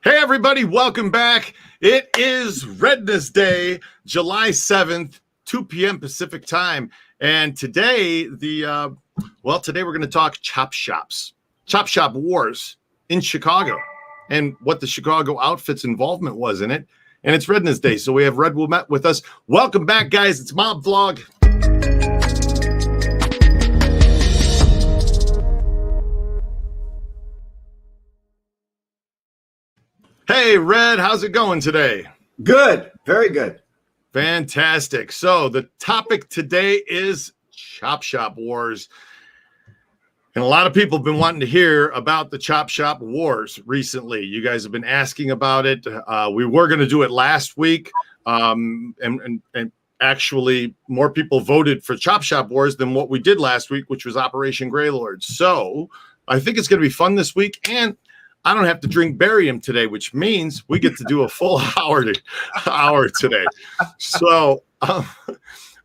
Hey, everybody, welcome back. It is Rednesday, July 7th, 2 p.m. Pacific time. And today, today we're going to talk chop shops, chop shop wars in Chicago, and what the Chicago outfit's involvement was in it. And it's Rednesday, so we have Red Wemette with us. Welcome back, guys. It's Mob Vlog. Hey, Red, how's it going today? Good. Very good. Fantastic. So the topic today is chop shop wars. And a lot of people have been wanting to hear about the chop shop wars recently. You guys have been asking about it. We were going to do it last week. And actually more people voted for chop shop wars than what we did last week, which was Operation Greylord. So I think it's going to be fun this week. And I don't have to drink barium today, which means we get to do a full hour today. So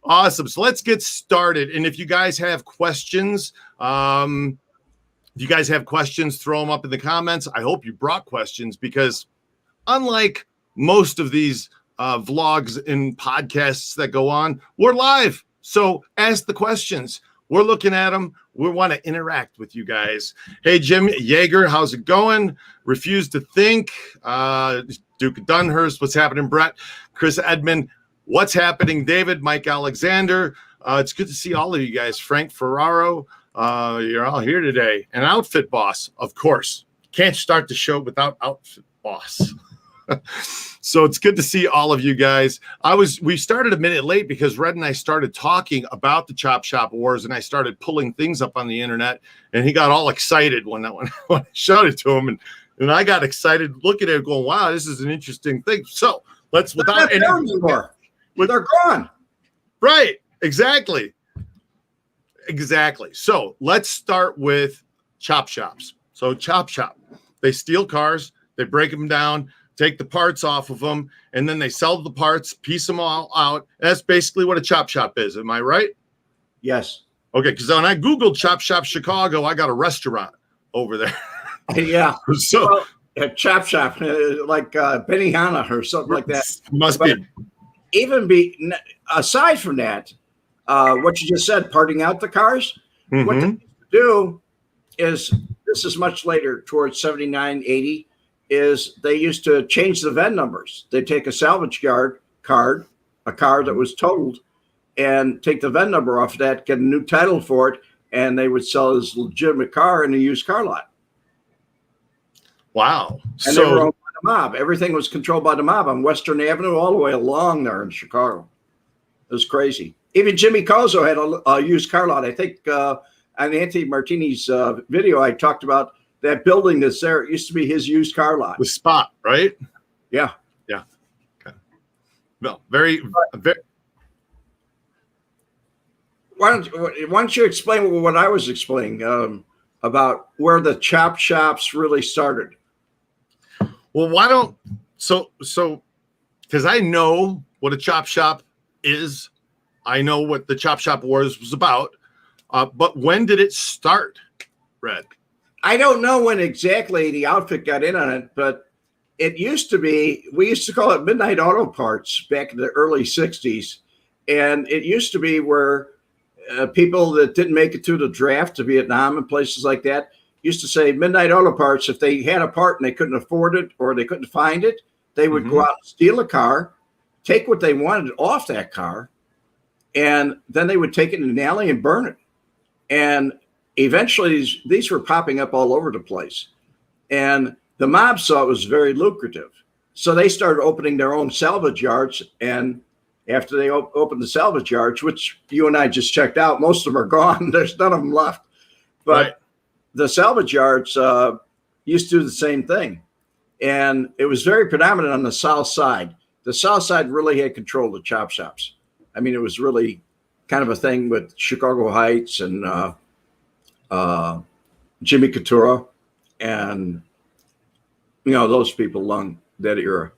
awesome. So let's get started. And if you guys have questions, throw them up in the comments. I hope you brought questions because unlike most of these vlogs and podcasts that go on, we're live. So ask the questions. We're looking at them. We want to interact with you guys. Hey, Jim Yeager, how's it going? Refuse to think. Duke Dunhurst, what's happening? Brett, Chris Edmond, what's happening? David, Mike Alexander. It's good to see all of you guys. Frank Ferraro, you're all here today. And Outfit Boss, of course. Can't start the show without Outfit Boss. So it's good to see all of you guys. We started a minute late because Red and I started talking about the chop shop wars, and I started pulling things up on the internet, and he got all excited when I showed it to him, and I got excited looking at it going, wow, this is an interesting thing. So let's without any more. They're gone. Right. Exactly. So let's start with chop shops. So chop shop, they steal cars, they break them down, take the parts off of them, and then they sell the parts, piece them all out. That's basically what a chop shop is. Am I right? Yes. Okay, because when I Googled chop shop Chicago, I got a restaurant over there. Yeah. So a chop shop, like Benihana or something like that. Must but be. Aside from that, what you just said, parting out the cars, what they do is, this is much later, towards 79, 80, is they used to change the VIN numbers. They take a salvage yard card, a car that was totaled, and take the VIN number off of that, get a new title for it, and they would sell this legitimate car in a used car lot. Wow. And they were owned by the mob. Everything was controlled by the mob on Western Avenue all the way along there in Chicago. It was crazy. Even Jimmy Cozo had a used car lot. I think on Anthony Martini's video, I talked about that building that's there. It used to be his used car lot. The spot, right? Yeah. Yeah. Okay. Well, very. Why don't you explain what I was explaining about where the chop shops really started? Well, because I know what a chop shop is. I know what the chop shop wars was about. But when did it start, Red? I don't know when exactly the outfit got in on it, but it used to be, we used to call it Midnight Auto Parts back in the early 60s. And it used to be where people that didn't make it through the draft to Vietnam and places like that used to say Midnight Auto Parts. If they had a part and they couldn't afford it or they couldn't find it, they would go out and steal a car, take what they wanted off that car, and then they would take it in an alley and burn it. And eventually, these were popping up all over the place. And the mob saw it was very lucrative. So they started opening their own salvage yards. And after they opened the salvage yards, which you and I just checked out, most of them are gone. There's none of them left. But the salvage yards used to do the same thing. And it was very predominant on the south side. The south side really had control of the chop shops. I mean, it was really kind of a thing with Chicago Heights and Jimmy Couture and, those people along that era.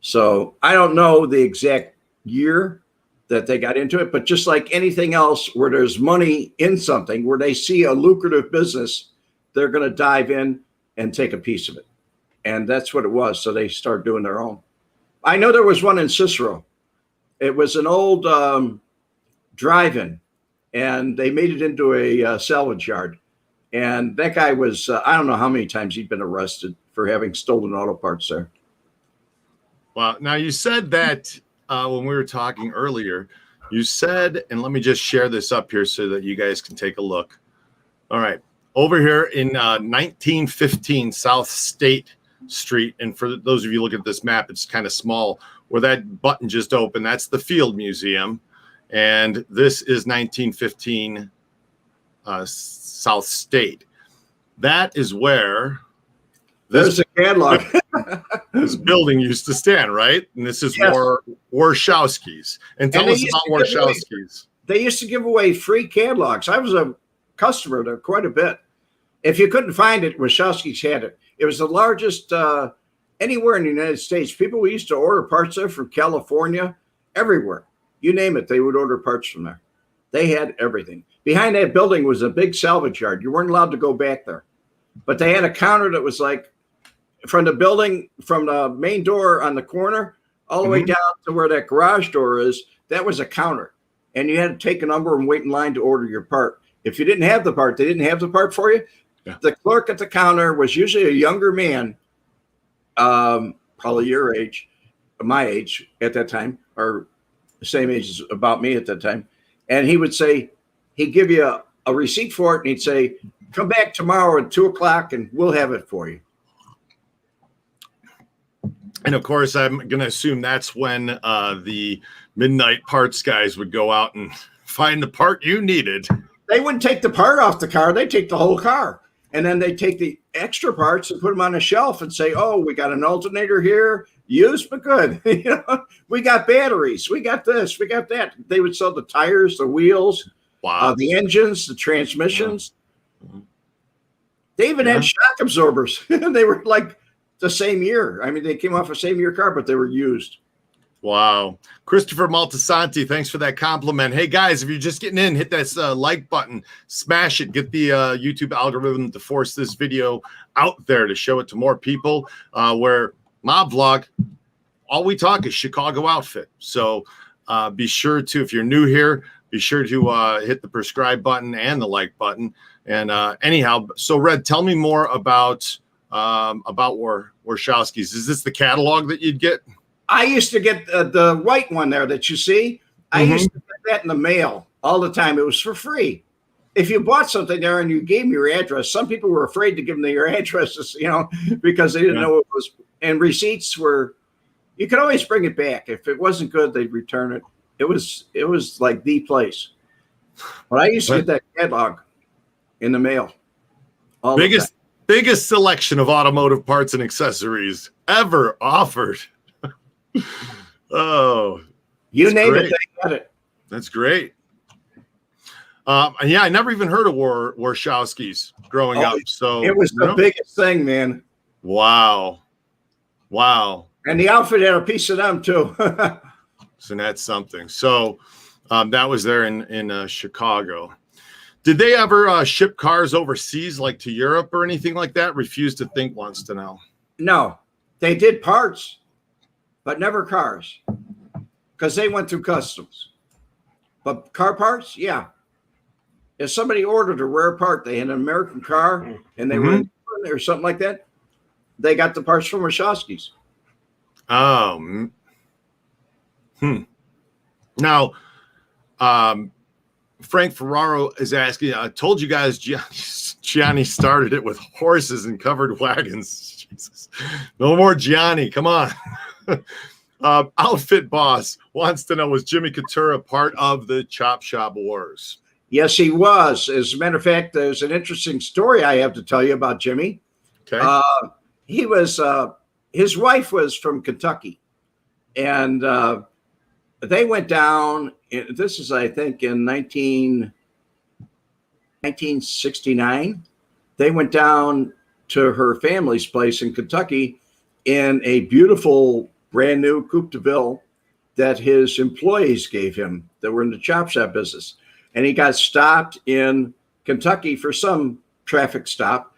So I don't know the exact year that they got into it, but just like anything else where there's money in something, where they see a lucrative business, they're going to dive in and take a piece of it. and that's what it was. So they started doing their own. I know there was one in Cicero. It was an old drive-in, and they made it into a salvage yard. And that guy was, I don't know how many times he'd been arrested for having stolen auto parts there. Well, now you said that when we were talking earlier, you said, and let me just share this up here so that you guys can take a look. All right. Over here in 1915 South State Street. And for those of you looking at this map, it's kind of small where that button just opened. That's the Field Museum. And this is 1915 South State. That is where there's a catalog. This building used to stand, right? And this is Warshawski's. And tell us about Warshawski's. They used to give away free catalogs. I was a customer there quite a bit. If you couldn't find it, Warshawski's had it. It was the largest anywhere in the United States. People used to order parts there from California, everywhere. You name it, they would order parts from there. They had everything. Behind that building was a big salvage yard. You weren't allowed to go back there. But they had a counter that was like from the building, from the main door on the corner, all the way down to where that garage door is. That was a counter. And you had to take a number and wait in line to order your part. If you didn't have the part, they didn't have the part for you. Yeah. The clerk at the counter was usually a younger man, probably your age, my age at that time, or the same age as about me at that time. And he would say, he'd give you a receipt for it, and he'd say, come back tomorrow at 2:00 and we'll have it for you. And of course, I'm going to assume that's when the midnight parts guys would go out and find the part you needed. They wouldn't take the part off the car. They'd take the whole car. And then they'd take the extra parts and put them on a shelf and say, oh, we got an alternator here, used but good. We got batteries. We got this. We got that. They would sell the tires, the wheels, the engines, the transmissions. Yeah. They even had shock absorbers. They were like the same year. I mean, they came off a same year car, but they were used. Wow. Christopher Maltasanti, thanks for that compliment. Hey, guys, if you're just getting in, hit that like button, smash it, get the YouTube algorithm to force this video out there to show it to more people, where Mob Vlog, all we talk is Chicago outfit. So be sure to, if you're new here, be sure to hit the subscribe button and the like button. And anyhow, so Red, tell me more about Warshawski's. Is this the catalog that you'd get? I used to get the white one there that you see. I used to get that in the mail all the time. It was for free. If you bought something there and you gave them your address, some people were afraid to give them their addresses, because they didn't know what it was. And receipts were, you could always bring it back. If it wasn't good, they'd return it. It was like the place. But I used to get that catalog in the mail. Biggest selection of automotive parts and accessories ever offered. Oh, you name it, they got it. That's great. And yeah, I never even heard of Warshawski's growing up. So it was the biggest thing, man. Wow. And the outfit had a piece of them too. So that's something. So that was there in Chicago. Did they ever ship cars overseas, like to Europe or anything like that? Refuse to think wants to know. No, they did parts, but never cars, because they went through customs. But car parts, yeah. If somebody ordered a rare part, they had an American car and they were in or something like that, they got the parts from Warshawski's. Oh. Now, Frank Ferraro is asking, I told you guys Gianni started it with horses and covered wagons. Jesus. No more Gianni. Come on. Outfit Boss wants to know, was Jimmy Couture a part of the Chop Shop Wars? Yes, he was. As a matter of fact, there's an interesting story I have to tell you about Jimmy. Okay. He was, his wife was from Kentucky, and they went down. This is, I think, in 1969. They went down to her family's place in Kentucky in a beautiful brand new Coupe de Ville that his employees gave him that were in the chop shop business. And he got stopped in Kentucky for some traffic stop.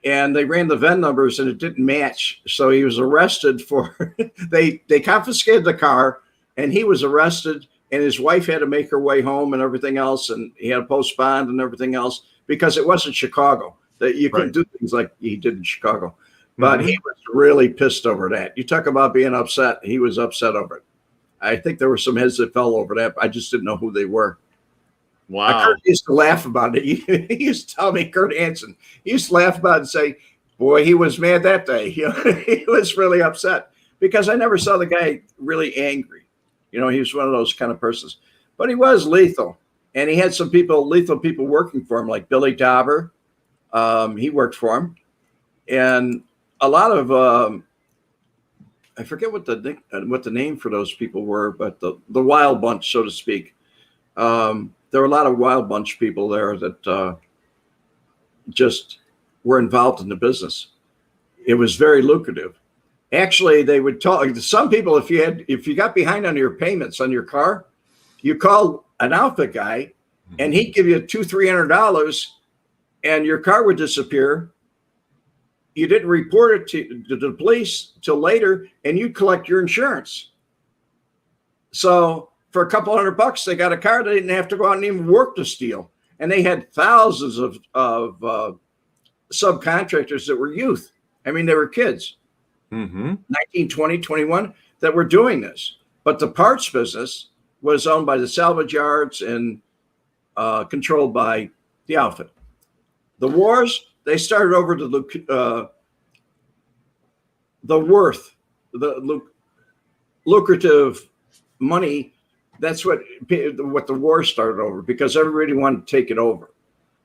and they ran the VIN numbers and it didn't match. So he was arrested for, they confiscated the car and he was arrested, and his wife had to make her way home and everything else. And he had to post bond and everything else because it wasn't Chicago, that you couldn't do things like he did in Chicago. But he was really pissed over that. You talk about being upset. He was upset over it. I think there were some heads that fell over that. I just didn't know who they were. Wow. Kurt used to laugh about it. He used to tell me, Kurt Hansen, he used to laugh about it and say, boy, he was mad that day. He was really upset because I never saw the guy really angry. He was one of those kind of persons. But he was lethal. And he had some lethal people working for him, like Billy Dauber. He worked for him. And a lot of I forget what the name for those people were, but the Wild Bunch, so to speak. There were a lot of Wild Bunch people there that just were involved in the business. It was very lucrative. Actually, they would talk to some people, if you got behind on your payments on your car, you call an outfit guy and he'd give you $200-$300 and your car would disappear. You didn't report it to the police till later, and you collect your insurance. So for a couple $100, they got a car they didn't have to go out and even work to steal. And they had thousands of subcontractors that were youth. I mean, they were kids, 19, 20, 21, that were doing this. But the parts business was owned by the salvage yards and controlled by the outfit. The wars, they started over to the worth, the lucrative money. That's what the war started over, because everybody wanted to take it over.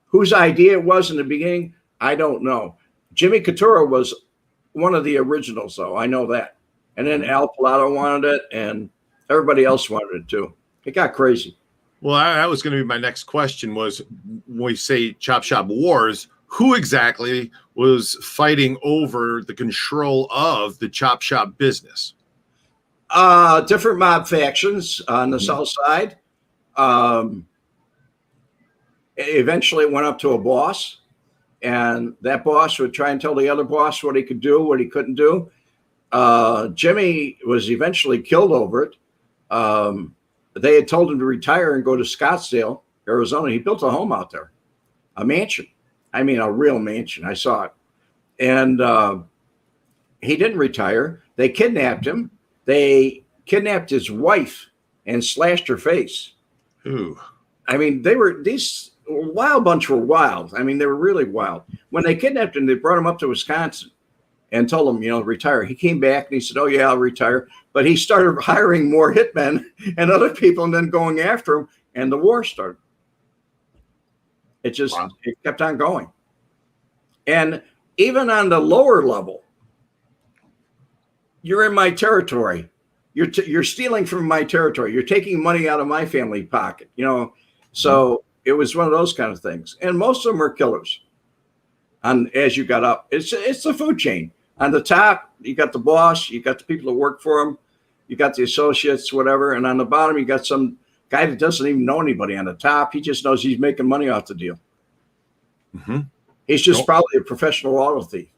Whose idea it was in the beginning, I don't know. Jimmy Couture was one of the originals, though. I know that. And then Al Pilato wanted it, and everybody else wanted it too. It got crazy. Well, that was going to be my next question, was when we say Chop Shop Wars, who exactly was fighting over the control of the chop shop business? Different mob factions on the south side. Eventually it went up to a boss, and that boss would try and tell the other boss what he could do, what he couldn't do. Jimmy was eventually killed over it. They had told him to retire and go to Scottsdale, Arizona. He built a home out there, a mansion. I mean, a real mansion. I saw it. And he didn't retire. They kidnapped him. They kidnapped his wife and slashed her face. Ooh. I mean, these Wild Bunch were wild. I mean, they were really wild. When they kidnapped him, they brought him up to Wisconsin and told him, retire. He came back and he said, oh, yeah, I'll retire. But he started hiring more hitmen and other people and then going after him. And the war started. It kept on going. And even on the lower level, you're in my territory. You're stealing from my territory. You're taking money out of my family pocket, So it was one of those kind of things. And most of them were killers. And as you got up, it's the food chain. On the top, you got the boss, you got the people that work for him, you got the associates, whatever. And on the bottom, you got some guy that doesn't even know anybody on the top. He just knows he's making money off the deal. Mm-hmm. He's just probably a professional auto thief.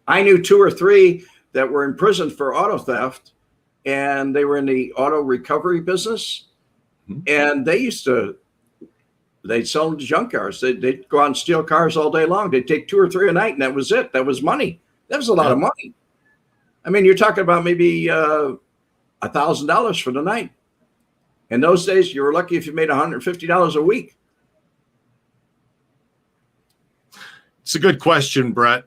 I knew 2 or 3 that were in prison for auto theft, and they were in the auto recovery business. Mm-hmm. And they'd sell junk cars. They'd go out and steal cars all day long. They'd take 2 or 3 a night, and that was it. That was money. That was a lot of money. I mean, you're talking about maybe $1,000 for the night. In those days, you were lucky if you made $150 a week. It's a good question, Brett.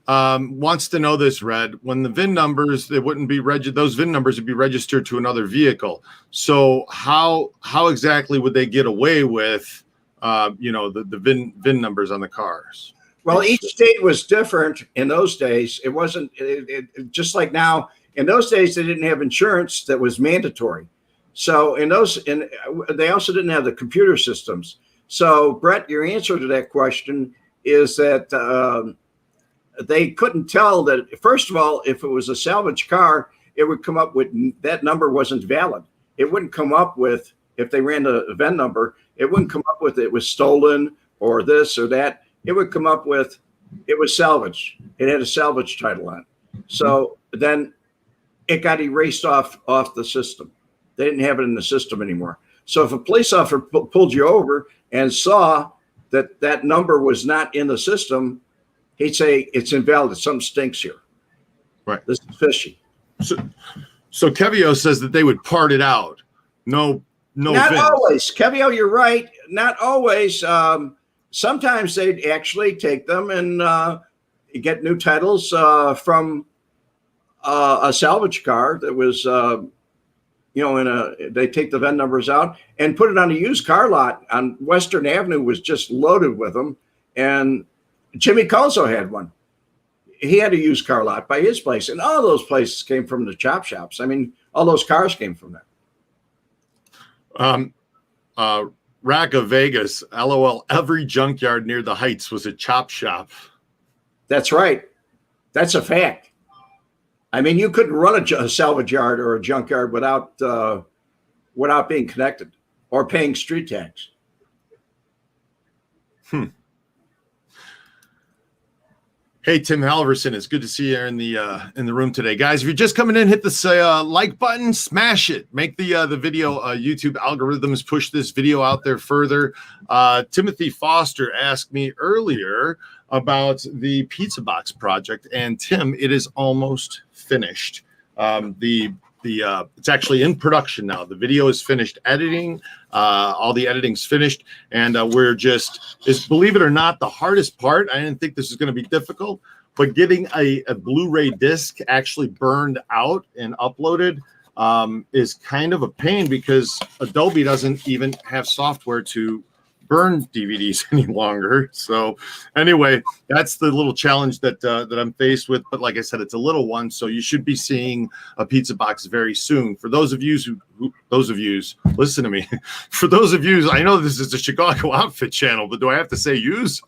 Wants to know this, Red. When the VIN numbers, they wouldn't be those VIN numbers would be registered to another vehicle. So how exactly would they get away with, the VIN numbers on the cars? Well, each state was different in those days. It wasn't just like now. In those days, they didn't have insurance that was mandatory. So they also didn't have the computer systems. So, Brett, your answer to that question is that they couldn't tell that, first of all, if it was a salvage car, it would come up with that number wasn't valid. It wouldn't come up with, if they ran the VIN number, it wouldn't come up with it was stolen or this or that. It would come up with It was salvaged. It had a salvage title on it. So then it got erased off the system. They didn't have it in the system anymore. So if a police officer pulled you over and saw that that number was not in the system, he'd say it's invalid. Something stinks here. Right. This is fishy. So Kevio says that they would part it out. No. Not Vince. always. Kevio, you're right. Not always. Sometimes they'd actually take them and get new titles from a salvage car that was, they take the VIN numbers out and put it on a used car lot on Western Avenue, was just loaded with them. And Jimmy Calzo had one. He had a used car lot by his place, and all those places came from the chop shops. I mean, all those cars came from there. Rack of Vegas, LOL. Every junkyard near the Heights was a chop shop. That's right. That's a fact. I mean, you couldn't run a salvage yard or a junkyard without being connected or paying street tax. Hey, Tim Halverson, it's good to see you in the room today, guys. If you're just coming in, hit the like button, smash it, make the video YouTube algorithms push this video out there further. Timothy Foster asked me earlier about the pizza box project, and Tim, it is almost finished. It's actually in production now. The video is finished editing. All the editing's finished, and we're believe it or not, the hardest part. I didn't think this was going to be difficult, but getting a Blu-ray disc actually burned out and uploaded is kind of a pain, because Adobe doesn't even have software to burn DVDs any longer. So anyway, that's the little challenge that I'm faced with. But like I said, it's a little one, so you should be seeing a pizza box very soon. For those of you listen to me. For those of you, I know this is a Chicago Outfit channel, but do I have to say use?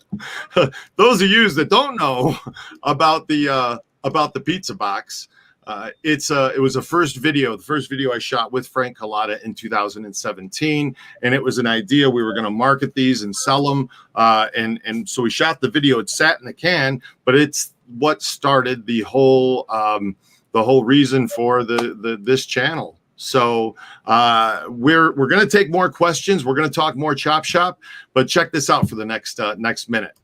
Those of you that don't know about the pizza box, it was the first video I shot with Frank Collada in 2017, and it was an idea. We were going to market these and sell them, and so we shot the video. It sat in the can, but it's what started the whole reason for this channel. So we're going to take more questions. We're going to talk more Chop Shop, but check this out for the next minute.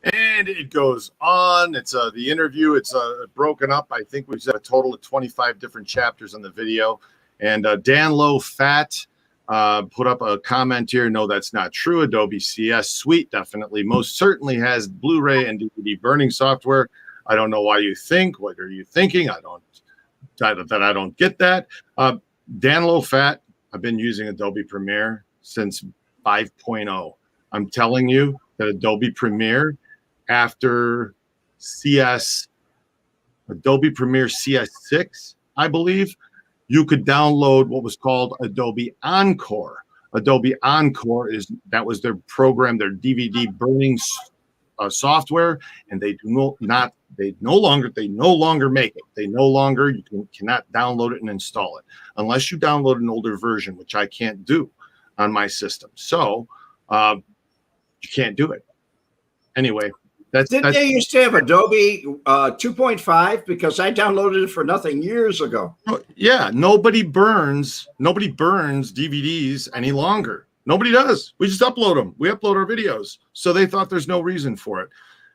And it goes on. It's the interview. It's broken up. I think we've got a total of 25 different chapters on the video. And Dan Low Fat put up a comment here. No, that's not true. Adobe CS Suite definitely, most certainly has Blu-ray and DVD burning software. I don't know why you think. What are you thinking? I don't get that. Dan Low Fat, I've been using Adobe Premiere since 5.0. I'm telling you that Adobe Premiere, after Adobe Premiere CS6, I believe, you could download what was called Adobe Encore. Adobe Encore was their program, their DVD burning software, and they no longer make it. You cannot download it and install it unless you download an older version, which I can't do. on my system. So you can't do it. Anyway, Didn't they used to have Adobe 2.5? Because I downloaded it for nothing years ago. Yeah, nobody burns DVDs any longer. Nobody does. We just upload them. We upload our videos. So they thought there's no reason for it.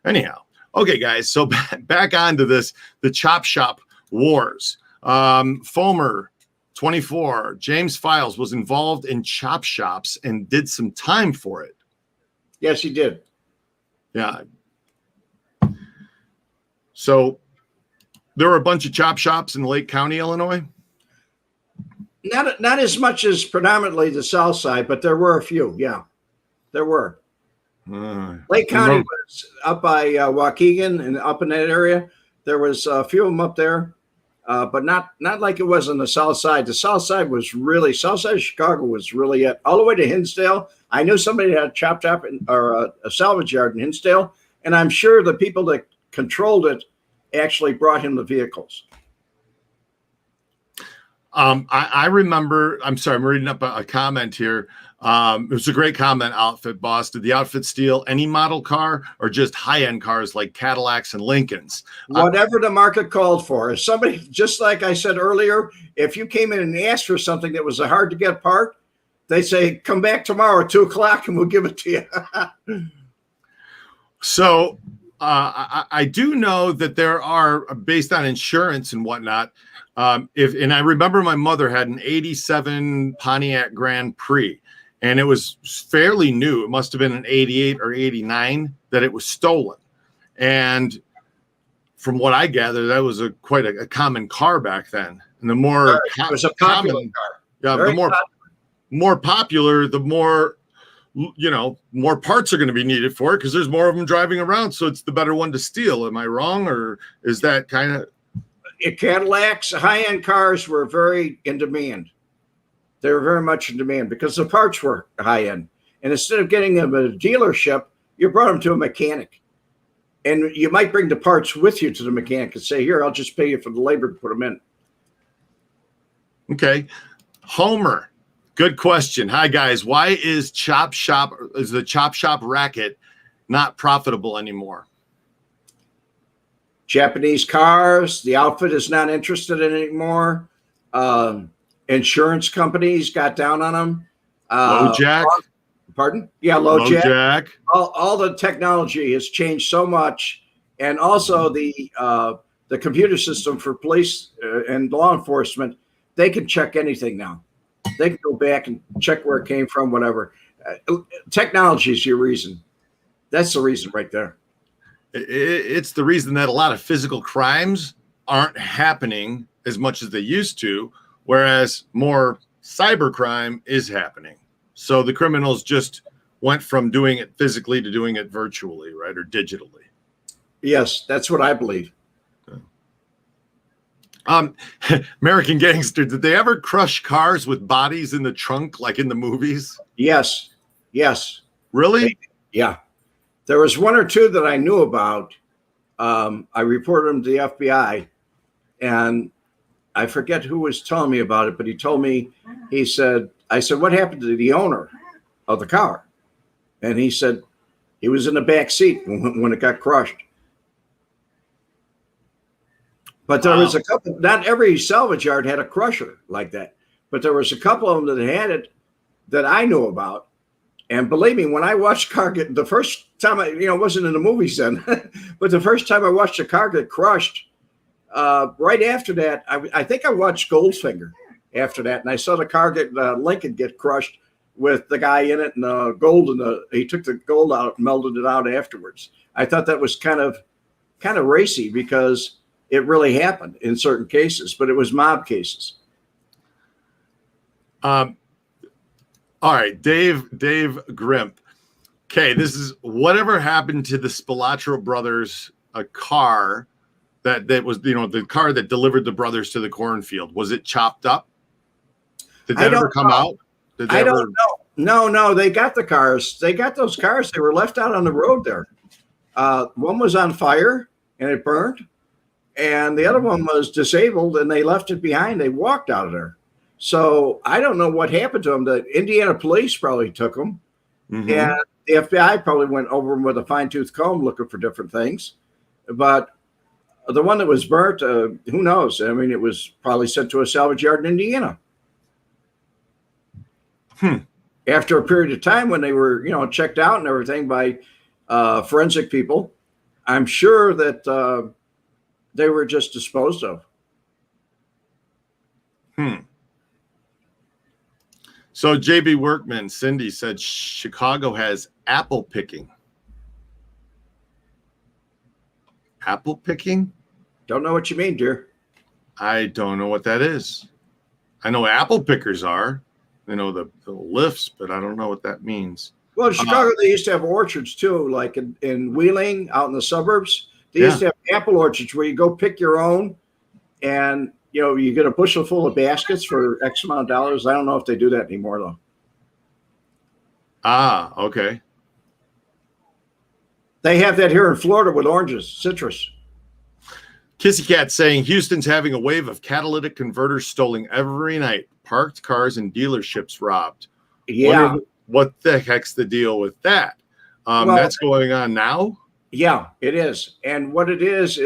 Anyhow, okay, guys. So back onto this, the Chop Shop Wars. Foamer 24, James Files was involved in chop shops and did some time for it. Yes, he did. Yeah. So there were a bunch of chop shops in Lake County, Illinois. Not as much as predominantly the South Side, but there were a few. Yeah, there were. Lake County was up by Waukegan and up in that area. There was a few of them up there, but not like it was on the South Side. The South Side of Chicago was really all the way to Hinsdale. I knew somebody had a chop shop or a salvage yard in Hinsdale, and I'm sure the people that controlled it actually brought him the vehicles. I remember, I'm sorry, I'm reading up a comment here. It was a great comment, Outfit Boss. Did the outfit steal any model car or just high-end cars like Cadillacs and Lincolns? Whatever the market called for. If somebody, just like I said earlier, if you came in and asked for something that was a hard to get part, they say, come back tomorrow at 2:00 and we'll give it to you. So I do know that there are, based on insurance and whatnot, and I remember my mother had an 87 Pontiac Grand Prix, and it was fairly new. It must have been an 88 or 89 that it was stolen. And from what I gather, that was quite a common car back then. And the more it was a popular car. Yeah, the more popular, the more, more parts are going to be needed for it because there's more of them driving around. So it's the better one to steal. Am I wrong? Or is that kind of... Cadillacs, high-end cars were very in demand. They were very much in demand because the parts were high-end. And instead of getting them at a dealership, you brought them to a mechanic. And you might bring the parts with you to the mechanic and say, here, I'll just pay you for the labor to put them in. Okay. Homer, good question. Hi, guys. Why is the chop shop racket not profitable anymore? Japanese cars, the outfit is not interested in it anymore. Insurance companies got down on them. Lojack. Pardon? Yeah, Lojack. Lojack. All the technology has changed so much. And also the computer system for police and law enforcement, they can check anything now. They can go back and check where it came from, whatever. Technology is your reason. That's the reason right there. It's the reason that a lot of physical crimes aren't happening as much as they used to, whereas more cybercrime is happening. So the criminals just went from doing it physically to doing it virtually, right, or digitally. Yes, that's what I believe. American Gangster, did they ever crush cars with bodies in the trunk like in the movies? Yes. Really? Yeah. There was one or two that I knew about. I reported them to the FBI, and I forget who was telling me about it, but he told me, I said, what happened to the owner of the car? And he said, he was in the back seat when it got crushed. But there was a couple, not every salvage yard had a crusher like that, but there was a couple of them that had it that I knew about. And believe me, when I watched car get, the first time it wasn't in the movies then, but the first time I watched a car get crushed, right after that, I think I watched Goldfinger after that. And I saw the car Lincoln get crushed with the guy in it and gold. He took the gold out and melted it out afterwards. I thought that was kind of racy because it really happened in certain cases, but it was mob cases. All right, Dave Grimp. Okay, this is whatever happened to the Spilatro brothers, a car that was, the car that delivered the brothers to the cornfield. Was it chopped up? Did that ever come out? I don't know. No, they got the cars. They got those cars. They were left out on the road there. One was on fire and it burned, and the other one was disabled and they left it behind. They walked out of there. So I don't know what happened to them. The Indiana police probably took them, Mhm. and the FBI probably went over them with a fine-tooth comb looking for different things. But the one that was burnt, who knows? I mean, it was probably sent to a salvage yard in Indiana. After a period of time when they were, checked out and everything by forensic people, I'm sure that they were just disposed of. So JB Workman, Cindy said Chicago has apple picking. Apple picking? Don't know what you mean, dear. I don't know what that is. I know apple pickers are. You know, the lifts, but I don't know what that means. Well, in Chicago, they used to have orchards too, like in Wheeling, out in the suburbs. They used to have apple orchards where you go pick your own, and you get a bushel full of baskets for X amount of dollars. I don't know if they do that anymore though. Ah, okay. They have that here in Florida with oranges, citrus. Kissy Cat saying Houston's having a wave of catalytic converters stolen every night. Parked cars and dealerships robbed. Yeah. What the heck's the deal with that? That's going on now? Yeah, it is. And what it is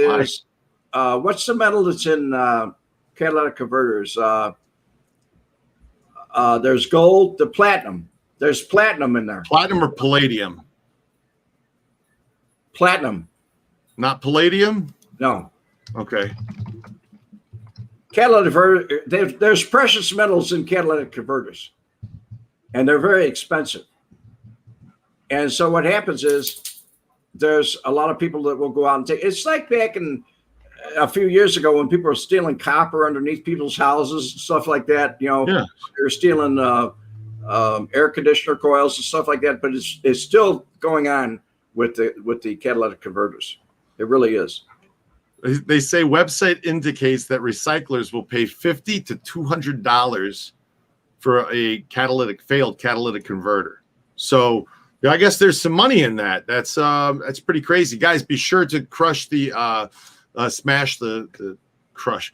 what's the metal that's in catalytic converters? There's gold, the platinum. There's platinum in there. Platinum or palladium? Platinum. Not palladium? No. Okay. Catalytic converter, there's precious metals in catalytic converters, and they're very expensive. And so what happens is there's a lot of people that will go out and take. It's like back in a few years ago when people were stealing copper underneath people's houses and stuff like that. They're stealing air conditioner coils and stuff like that. But it's still going on with the catalytic converters. It really is. They say website indicates that recyclers will pay $50 to $200 for a failed catalytic converter. So I guess there's some money in that. That's pretty crazy, guys. Be sure to crush the smash the crush.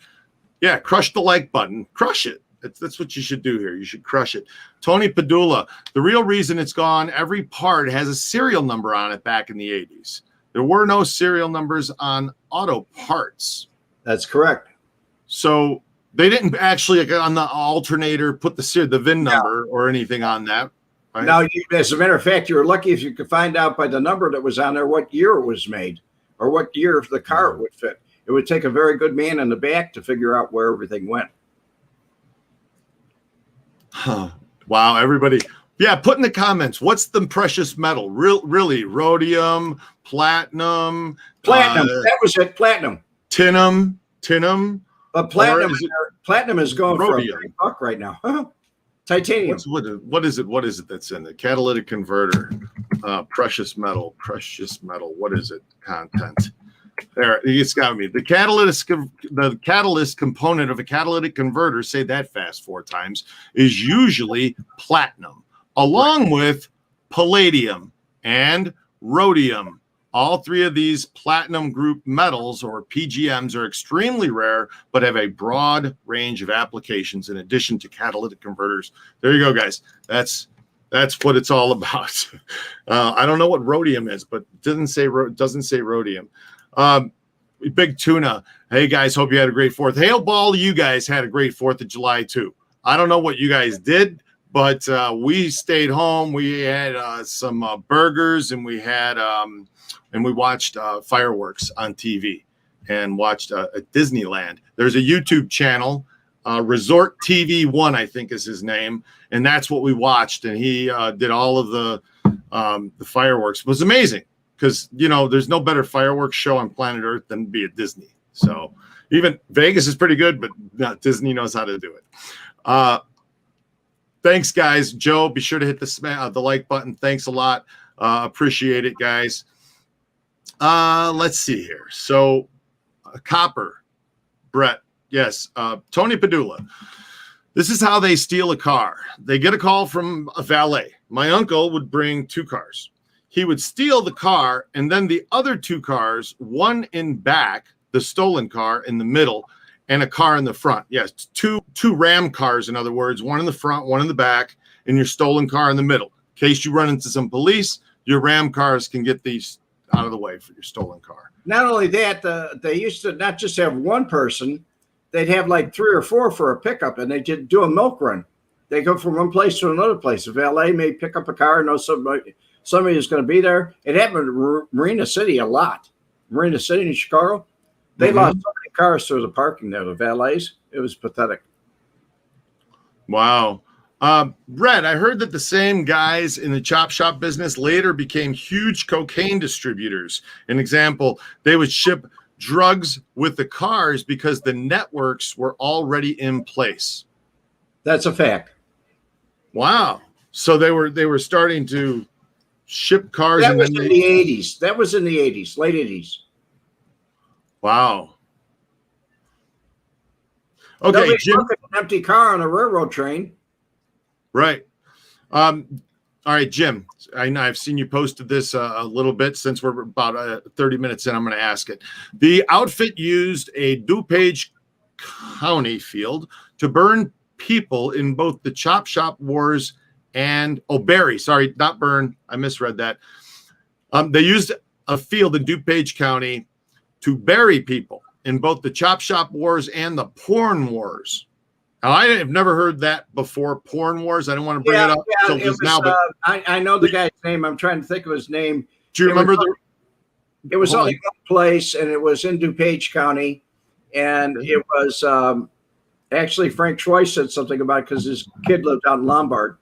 Yeah, crush the like button. Crush it. That's what you should do here. You should crush it. Tony Padula, the real reason it's gone, every part has a serial number on it back in the 80s. There were no serial numbers on auto parts. That's correct. So they didn't actually on the alternator put the VIN number or anything on that. Right? Now, as a matter of fact, you were lucky if you could find out by the number that was on there what year it was made or what year the car would fit. It would take a very good man in the back to figure out where everything went. Huh. Wow, everybody. Yeah, put in the comments, what's the precious metal? Really, rhodium, platinum. That was it, platinum. Tinum. But platinum is going rhodium for $1 right now. Titanium. What is it that's in the catalytic converter? Precious metal. What is it? Content. There, it's got me. The catalyst component of a catalytic converter, say that fast 4 times, is usually platinum, along with palladium and rhodium. All 3 of these platinum group metals, or PGMs, are extremely rare, but have a broad range of applications in addition to catalytic converters. There you go, guys. That's what it's all about. I don't know what rhodium is, but it doesn't say rhodium. Big Tuna. Hey, guys, hope you had a great 4th. Hail ball, you guys had a great 4th of July, too. I don't know what you guys did, but we stayed home. We had some burgers, and we had and we watched fireworks on TV and watched at Disneyland. There's a YouTube channel, Resort TV 1, I think is his name, and that's what we watched. And he did all of the fireworks. It was amazing because, there's no better fireworks show on planet Earth than be at Disney. So even Vegas is pretty good, but Disney knows how to do it. Thanks, guys. Joe, be sure to hit the like button. Thanks a lot. Appreciate it, guys. Let's see here. So, Copper, Brett, yes. Tony Padula. This is how they steal a car. They get a call from a valet. My uncle would bring 2 cars. He would steal the car, and then the other 2 cars, one in back, the stolen car in the middle, and a car in the front. Yes, two Ram cars, in other words, one in the front, one in the back, and your stolen car in the middle. In case you run into some police, your Ram cars can get these out of the way for your stolen car. Not only that, they used to not just have one person, they'd have like 3 or 4 for a pickup, and they did do a milk run. They go from one place to another place. A valet may pick up a car, know somebody is going to be there. It happened in Marina City a lot. Marina City in Chicago, they lost so many cars through the parking there, the valets. It was pathetic. Wow. Red, I heard that the same guys in the chop shop business later became huge cocaine distributors. An example, they would ship drugs with the cars because the networks were already in place. That's a fact. Wow. So they were starting to ship cars. That was in the 80s. That was in the 80s, late 80s. Wow. Okay, Jim. An empty car on a railroad train. Right. All right, Jim. I know I've seen you posted this a little bit. Since we're about 30 minutes in, I'm going to ask it. The outfit used a DuPage County field to burn people in both the chop shop wars and bury. Sorry, not burn. I misread that. They used a field in DuPage County to bury people in both the chop shop wars and the porn wars. Now, I have never heard that before. Porn wars. I don't want to bring it up until just now. But I know the guy's name. I'm trying to think of his name. Do you remember It was only one place, and it was in DuPage County, and it was actually Frank Troy said something about it because his kid lived out in Lombard,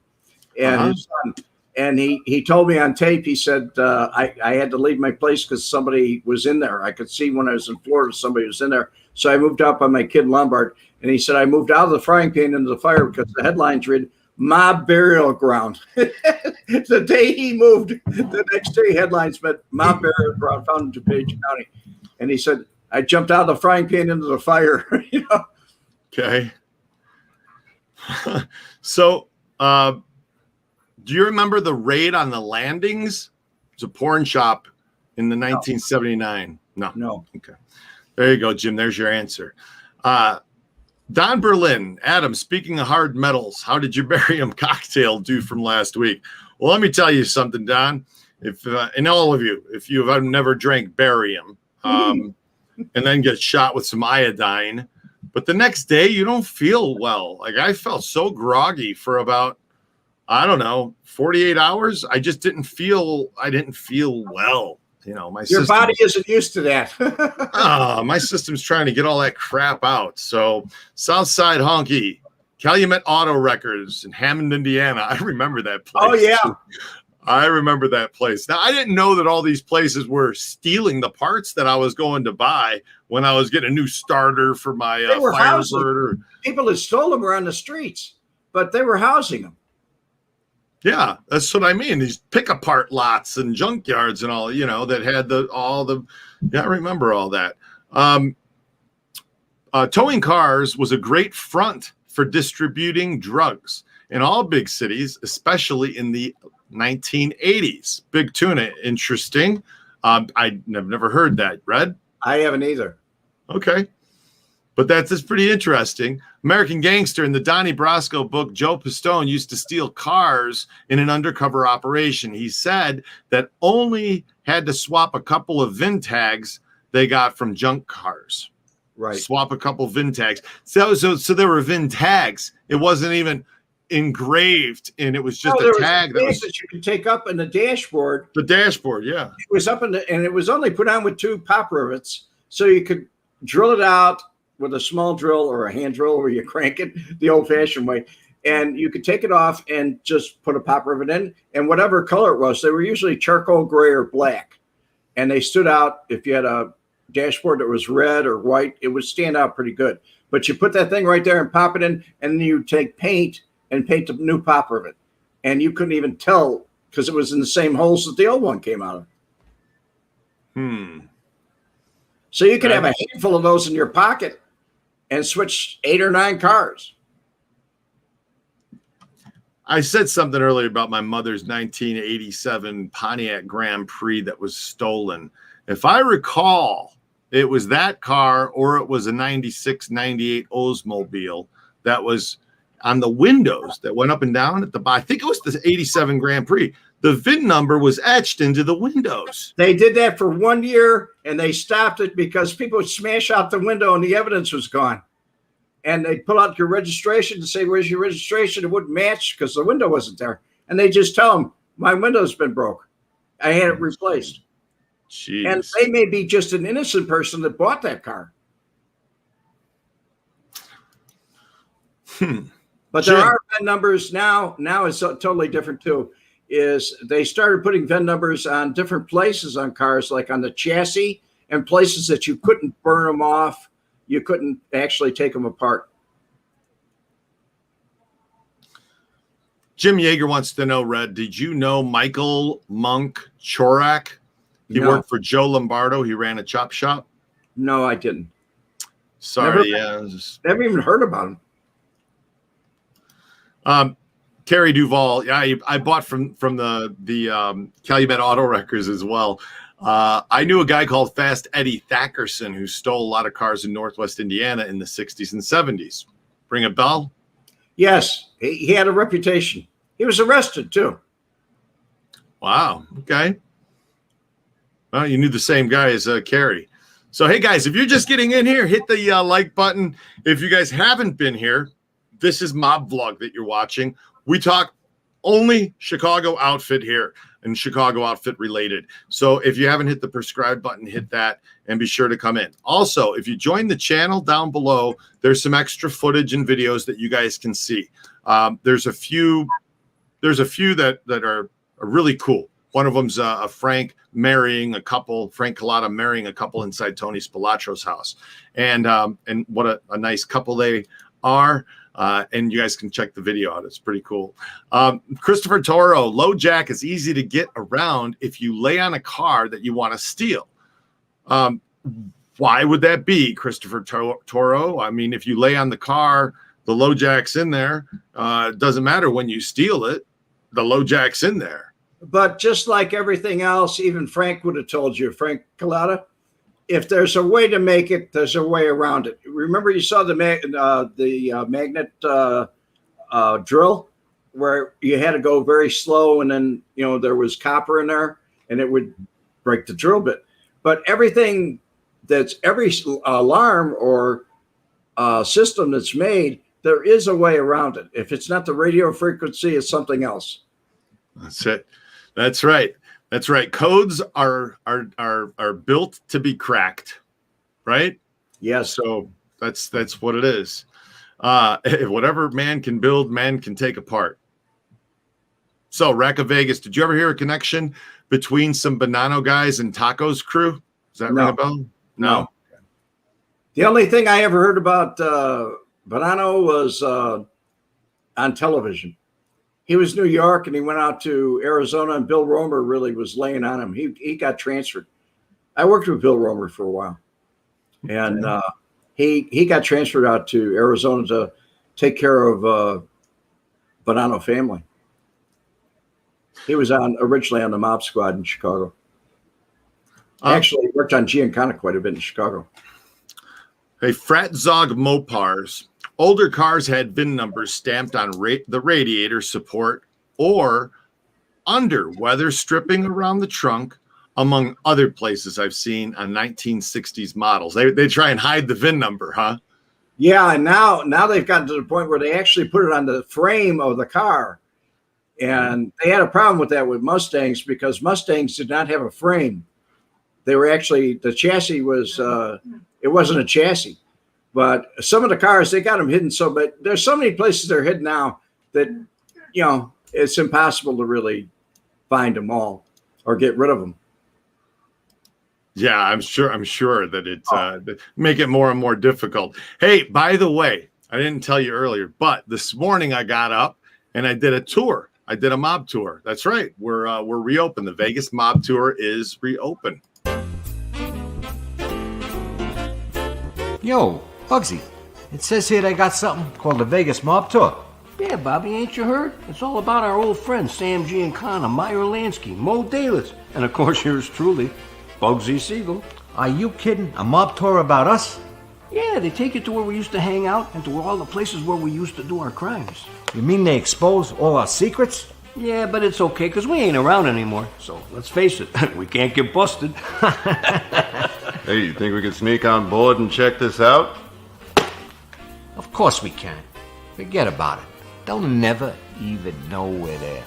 and his son. And he told me on tape, he said, I had to leave my place because somebody was in there. I could see when I was in Florida, somebody was in there. So I moved up on my kid in Lombard. And he said, I moved out of the frying pan into the fire because the headlines read, Mob Burial Ground. The day he moved, the next day headlines meant Mob Burial Ground found in DuPage County. And he said, I jumped out of the frying pan into the fire. You know? Okay. So, do you remember the raid on the Landings? It's a porn shop in the 1979. No. Okay. There you go, Jim. There's your answer. Don Berlin, Adam, speaking of hard metals, how did your barium cocktail do from last week? Well, let me tell you something, Don. If and all of you, if you have never drank barium and then get shot with some iodine, but the next day you don't feel well. Like I felt so groggy for about, I don't know, 48 hours. I didn't feel well. You know, your body isn't used to that. My system's trying to get all that crap out. So Southside Honky, Calumet Auto Records in Hammond, Indiana. I remember that place. Oh, yeah. I remember that place. Now, I didn't know that all these places were stealing the parts that I was going to buy when I was getting a new starter for my Firebird. People that stole them were on the streets, but they were housing them. Yeah, that's what I mean. These pick-apart lots and junkyards and all, you know, that had I remember all that. Towing cars was a great front for distributing drugs in all big cities, especially in the 1980s. Big tuna, interesting. I've never heard that. Red? I haven't either. Okay. But that's pretty interesting. American Gangster in the Donnie Brasco book, Joe Pistone used to steal cars in an undercover operation. He said that only had to swap a couple of VIN tags they got from junk cars. Right. Swap a couple VIN tags. So there were VIN tags. It wasn't even engraved, and it was just a tag that you could take up in the dashboard. The dashboard, yeah. It was up and it was only put on with 2 pop rivets, so you could drill it out with a small drill or a hand drill where you crank it the old-fashioned way, and you could take it off and just put a pop rivet in, and whatever color it was, they were usually charcoal gray or black, and they stood out. If you had a dashboard that was red or white, it would stand out pretty good. But you put that thing right there and pop it in, and then you take paint and paint the new pop rivet, and you couldn't even tell because it was in the same holes that the old one came out of. So you could have a handful of those in your pocket and switch 8 or 9 cars. I said something earlier about my mother's 1987 Pontiac Grand Prix that was stolen. If I recall, it was that car or it was a 96, 98 Oldsmobile that was on the windows that went up and down at the bottom. I think it was the 87 Grand Prix. The VIN number was etched into the windows. They did that for 1 year and they stopped it because people would smash out the window and the evidence was gone. And they'd pull out your registration to say, where's your registration? It wouldn't match because the window wasn't there. And they just tell them, my window's been broke. I had it replaced. Jeez. And they may be just an innocent person that bought that car. But there are VIN numbers now. Now it's totally different too. Is they started putting VIN numbers on different places on cars, like on the chassis and places that you couldn't burn them off. You couldn't actually take them apart. Jim Yeager wants to know, Red, did you know Michael Monk Chorak? He worked for Joe Lombardo. He ran a chop shop. No, I didn't. Sorry. Never even heard about him. Kerry Duvall. Yeah, I bought from the Calumet Auto Wreckers as well. I knew a guy called Fast Eddie Thackerson who stole a lot of cars in Northwest Indiana in the 60s and 70s. Ring a bell? Yes, he had a reputation. He was arrested too. Wow. Okay. Well, you knew the same guy as Kerry. So, hey, guys, if you're just getting in here, hit the like button. If you guys haven't been here, this is Mob Vlog that you're watching. We talk only Chicago outfit here and Chicago outfit related. So if you haven't hit the subscribe button, hit that and be sure to come in. Also, if you join the channel down below, there's some extra footage and videos that you guys can see. There's a few that are really cool. One of them's Frank Collada marrying a couple inside Tony Spilatro's house. And what a nice couple they are. And you guys can check the video out. It's pretty cool. Christopher Toro, Lojack is easy to get around if you lay on a car that you want to steal. Why would that be, Christopher Toro? I mean, if you lay on the car, the Lojack's in there. It doesn't matter when you steal it. The Lojack's in there. But just like everything else, even Frank would have told you, Frank Collada, if there's a way to make it, there's a way around it. Remember, you saw the magnet drill where you had to go very slow, and then there was copper in there, and it would break the drill bit. But everything every alarm or system that's made, there is a way around it. If it's not the radio frequency, it's something else. That's it. That's right. That's right. Codes are built to be cracked, right? Yes. So that's what it is. Whatever man can build, man can take apart. So, Rack of Vegas, did you ever hear a connection between some Bonanno guys and Taco's crew? Does that ring a bell? No. The only thing I ever heard about Bonanno was on television. He was New York, and he went out to Arizona, and Bill Romer really was laying on him. He got transferred. I worked with Bill Romer for a while, and he got transferred out to Arizona to take care of Bonanno family. He was originally on the Mob Squad in Chicago. Actually, he worked on Giancana quite a bit in Chicago. Hey, Frat Zog Mopars. Older cars had VIN numbers stamped on the radiator support or under weather stripping around the trunk, among other places I've seen on 1960s models. They try and hide the VIN number, huh? Yeah, and now they've gotten to the point where they actually put it on the frame of the car. And they had a problem with that with Mustangs because Mustangs did not have a frame. They were actually, the chassis was, it wasn't a chassis. But some of the cars, they got them hidden. But there's so many places they're hidden now that, it's impossible to really find them all or get rid of them. Yeah, I'm sure that it's make it more and more difficult. Hey, by the way, I didn't tell you earlier, but this morning I got up and I did a tour. I did a mob tour. That's right. We're reopened. The Vegas Mob Tour is reopened. Yo, Bugsy, it says here they got something called the Vegas Mob Tour. Yeah, Bobby, ain't you heard? It's all about our old friends Sam Giancana, Meyer Lansky, Mo Dalis, and of course yours truly. Bugsy Siegel. Are you kidding? A mob tour about us? Yeah, they take you to where we used to hang out and to all the places where we used to do our crimes. You mean they expose all our secrets? Yeah, but it's okay, because we ain't around anymore. So let's face it, we can't get busted. Hey, you think we could sneak on board and check this out? Of course we can. Forget about it. They'll never even know we're there.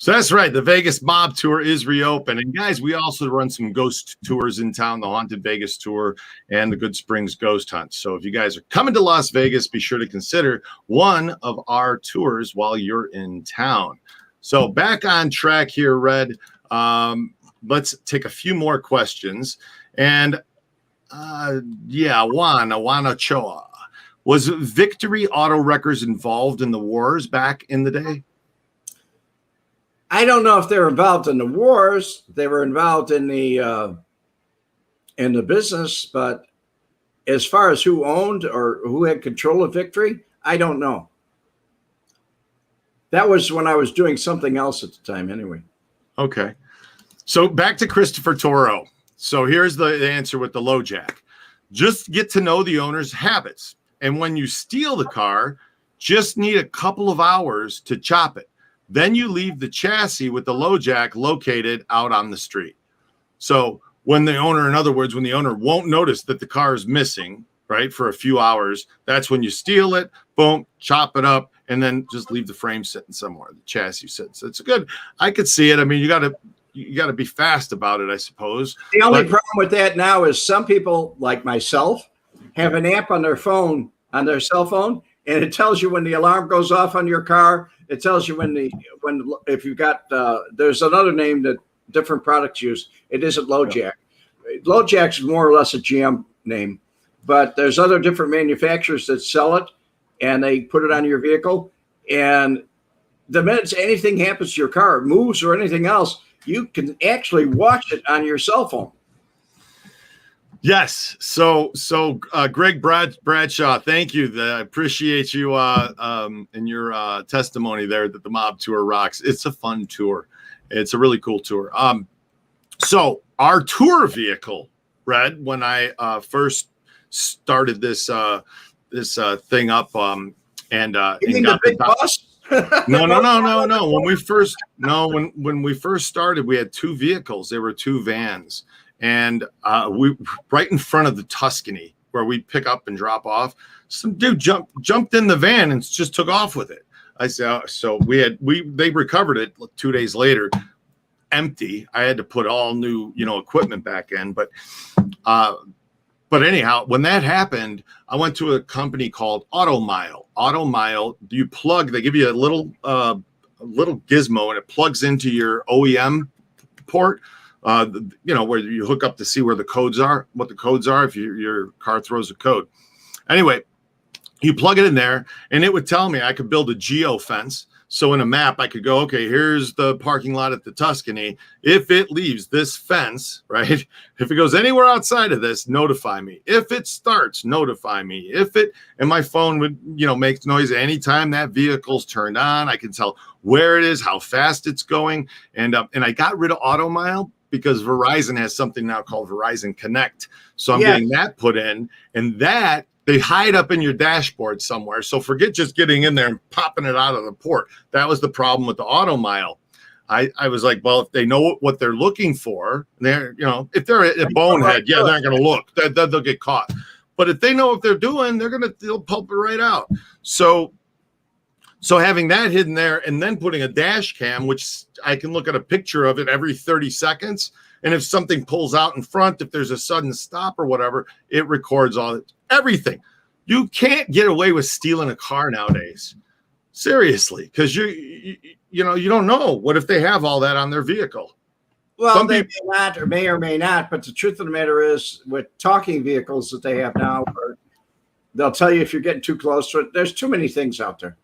So that's right. The Vegas Mob Tour is reopened. And guys, we also run some ghost tours in town, the Haunted Vegas Tour and the Good Springs Ghost Hunt. So if you guys are coming to Las Vegas, be sure to consider one of our tours while you're in town. So back on track here, Red. Let's take a few more questions. And Juan Ochoa. Was Victory Auto Wreckers involved in the wars back in the day? I don't know if they were involved in the wars. They were involved in the business, but as far as who owned or who had control of Victory, I don't know. That was when I was doing something else at the time anyway. Okay. So back to Christopher Toro. So here's the answer with the Lojack. Just get to know the owner's habits. And when you steal the car, just need a couple of hours to chop it. Then you leave the chassis with the Lojack located out on the street. So when the owner, in other words, when the owner won't notice that the car is missing, right, for a few hours, that's when you steal it, boom, chop it up, and then just leave the frame sitting somewhere. The chassis sits. It's good. I could see it. I mean, you got to be fast about it, I suppose. The only problem with that now is some people, like myself, have an app on their phone, on their cell phone, and it tells you when the alarm goes off on your car. It tells you if you've got, there's another name that different products use. It isn't Lojack. Lojack's more or less a GM name, but there's other different manufacturers that sell it, and they put it on your vehicle. And the minute anything happens to your car, it moves or anything else, you can actually watch it on your cell phone. Yes. So Greg Bradshaw, thank you. I appreciate you in your testimony there that the Mob Tour rocks. It's a fun tour. It's a really cool tour. So our tour vehicle, Red, when I first started this thing up, and got the big bus? No. When we first started, we had two vehicles. There were two vans. And we right in front of the Tuscany where we pick up and drop off, some dude jumped in the van and just took off with it. I said, so they recovered it 2 days later, empty. I had to put all new, equipment back in. But anyhow, when that happened, I went to a company called Automile. Automile, they give you a little gizmo and it plugs into your OEM port. Where you hook up to see where the codes are, what the codes are if your car throws a code. Anyway, you plug it in there and it would tell me I could build a geo fence. So in a map, I could go, okay, here's the parking lot at the Tuscany. If it leaves this fence, right? If it goes anywhere outside of this, notify me. If it starts, notify me. And my phone would, make noise anytime that vehicle's turned on. I can tell where it is, how fast it's going. And I got rid of Automile because Verizon has something now called Verizon Connect. So I'm getting that put in, and that they hide up in your dashboard somewhere. So forget just getting in there and popping it out of the port. That was the problem with the Automile. I was like, well, if they know what they're looking for, they're, if they're a bonehead, they're not going to look. They'll get caught. But if they know what they're doing, they'll pulp it right out. So having that hidden there and then putting a dash cam, which I can look at a picture of it every 30 seconds. And if something pulls out in front, if there's a sudden stop or whatever, it records everything. You can't get away with stealing a car nowadays. Seriously, because you don't know. What if they have all that on their vehicle? Well, they may or may not. But the truth of the matter is, with talking vehicles that they have now, they'll tell you if you're getting too close to it. There's too many things out there.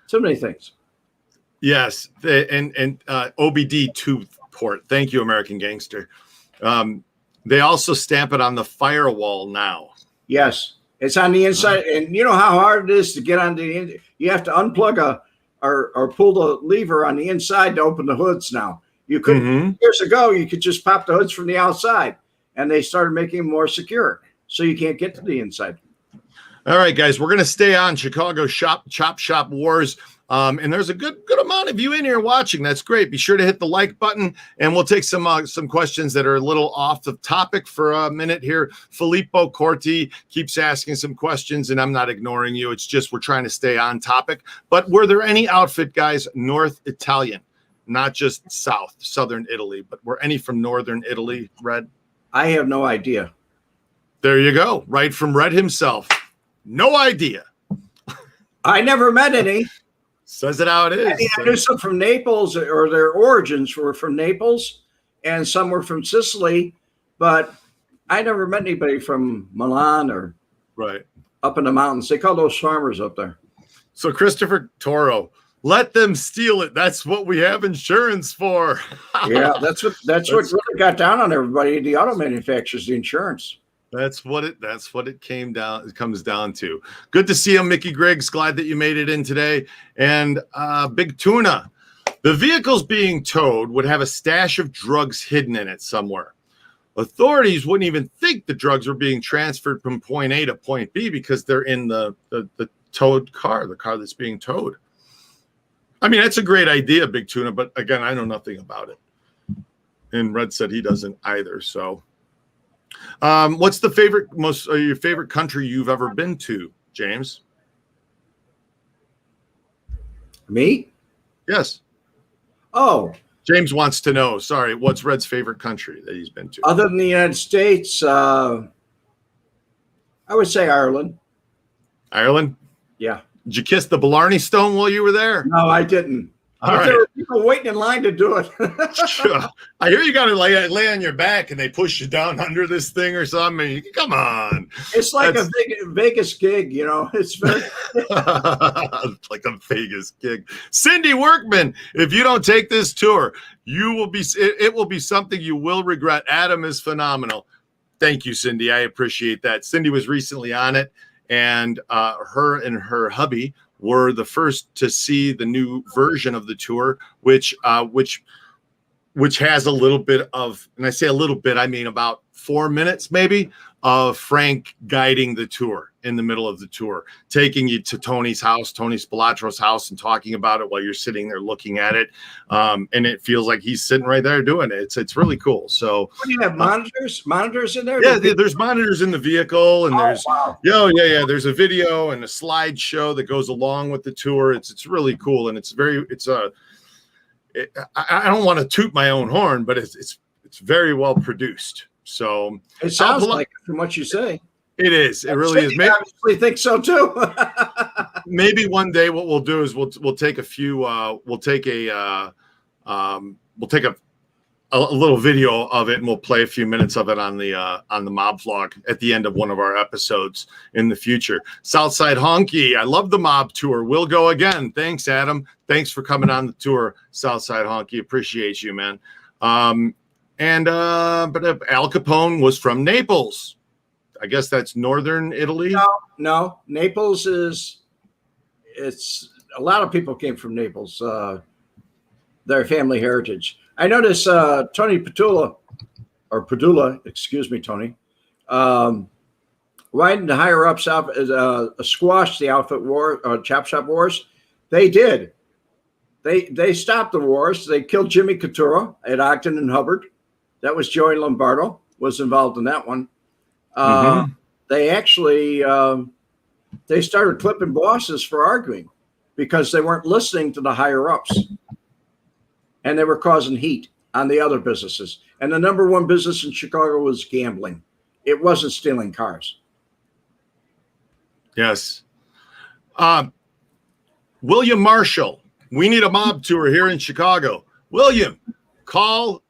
Too many things. Yes, and OBD2 port. Thank you, American Gangster. They also stamp it on the firewall now. Yes, it's on the inside, and you know how hard it is to get on the. You have to unplug or pull the lever on the inside to open the hoods now. You couldn't years ago. You could just pop the hoods from the outside, and they started making them more secure, so you can't get to the inside. All right, guys, we're going to stay on Chicago Chop Shop Wars. And there's a good amount of you in here watching. That's great. Be sure to hit the like button, and we'll take some questions that are a little off the topic for a minute here. Filippo Corti keeps asking some questions, and I'm not ignoring you. It's just we're trying to stay on topic. But were there any outfit guys North Italian, not just Southern Italy, but were any from Northern Italy, Red? I have no idea. There you go. Right from Red himself. No idea. I never met any. Says it how it is. I knew some from Naples, or their origins were from Naples, and some were from Sicily, but I never met anybody from Milan or up in the mountains. They call those farmers up there. So Christopher Toro, let them steal it. That's what we have insurance for. Yeah, that's what really got down on everybody. The auto manufacturers, the insurance. That's what it comes down to. Good to see you, Mickey Griggs. Glad that you made it in today. And Big Tuna, the vehicles being towed would have a stash of drugs hidden in it somewhere. Authorities wouldn't even think the drugs were being transferred from point A to point B because they're in the towed car, the car that's being towed. I mean, that's a great idea, Big Tuna, but again, I know nothing about it. And Red said he doesn't either, so. What's the your favorite country you've ever been to, James? Me? Yes. Oh, James wants to know. Sorry, what's Red's favorite country that he's been to? Other than the United States, I would say Ireland. Ireland? Yeah. Did you kiss the Blarney Stone while you were there? No, I didn't. There were people waiting in line to do it. Sure. I hear you got to lay on your back and they push you down under this thing or something. Come on. It's like a Vegas gig, you know. It's very like a Vegas gig. Cindy Workman, if you don't take this tour, it will be something you will regret. Adam is phenomenal. Thank you, Cindy. I appreciate that. Cindy was recently on it, and her and her hubby were the first to see the new version of the tour, which has a little bit of, and I say a little bit, I mean about 4 minutes maybe, of Frank guiding the tour in the middle of the tour, taking you to Tony's house, Tony Spilatro's house, and talking about it while you're sitting there looking at it. And it feels like he's sitting right there doing it. It's really cool. So what do you have, monitors in there? Yeah, there's monitors in the vehicle, and there's a video and a slideshow that goes along with the tour. It's really cool, and I don't want to toot my own horn, but it's very well produced. So it sounds like it from what you say. It is. It really is. Maybe, I obviously think so too. Maybe one day what we'll do is we'll take a few. We'll take a little video of it, and we'll play a few minutes of it on the mob vlog at the end of one of our episodes in the future. Southside Honky, I love the mob tour. We'll go again. Thanks, Adam. Thanks for coming on the tour, Southside Honky. Appreciate you, man. But Al Capone was from Naples. I guess that's northern Italy. No. Naples it's a lot of people came from Naples. Their family heritage. I noticed Tony Padula, excuse me, Tony, riding the higher ups out squashed the outfit war, chop shop wars. They did. They stopped the wars. They killed Jimmy Couture at Ogden and Hubbard. That was Joey Lombardo was involved in that one. They actually they started clipping bosses for arguing because they weren't listening to the higher ups, and they were causing heat on the other businesses. And the number one business in Chicago was gambling. It wasn't stealing cars. Yes. William Marshall, we need a mob tour here in Chicago. William, call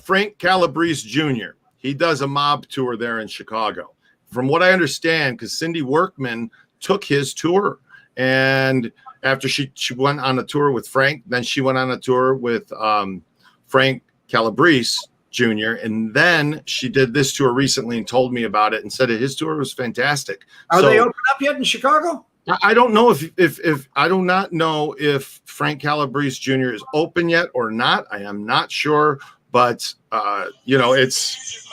Frank Calabrese Jr. He does a mob tour there in Chicago. From what I understand, because Cindy Workman took his tour, and after she went on a tour with Frank, then she went on a tour with Frank Calabrese Jr., and then she did this tour recently and told me about it and said that his tour was fantastic. Are they open up yet in Chicago? I don't know if I do not know if Frank Calabrese Jr. is open yet or not. I am not sure, but it's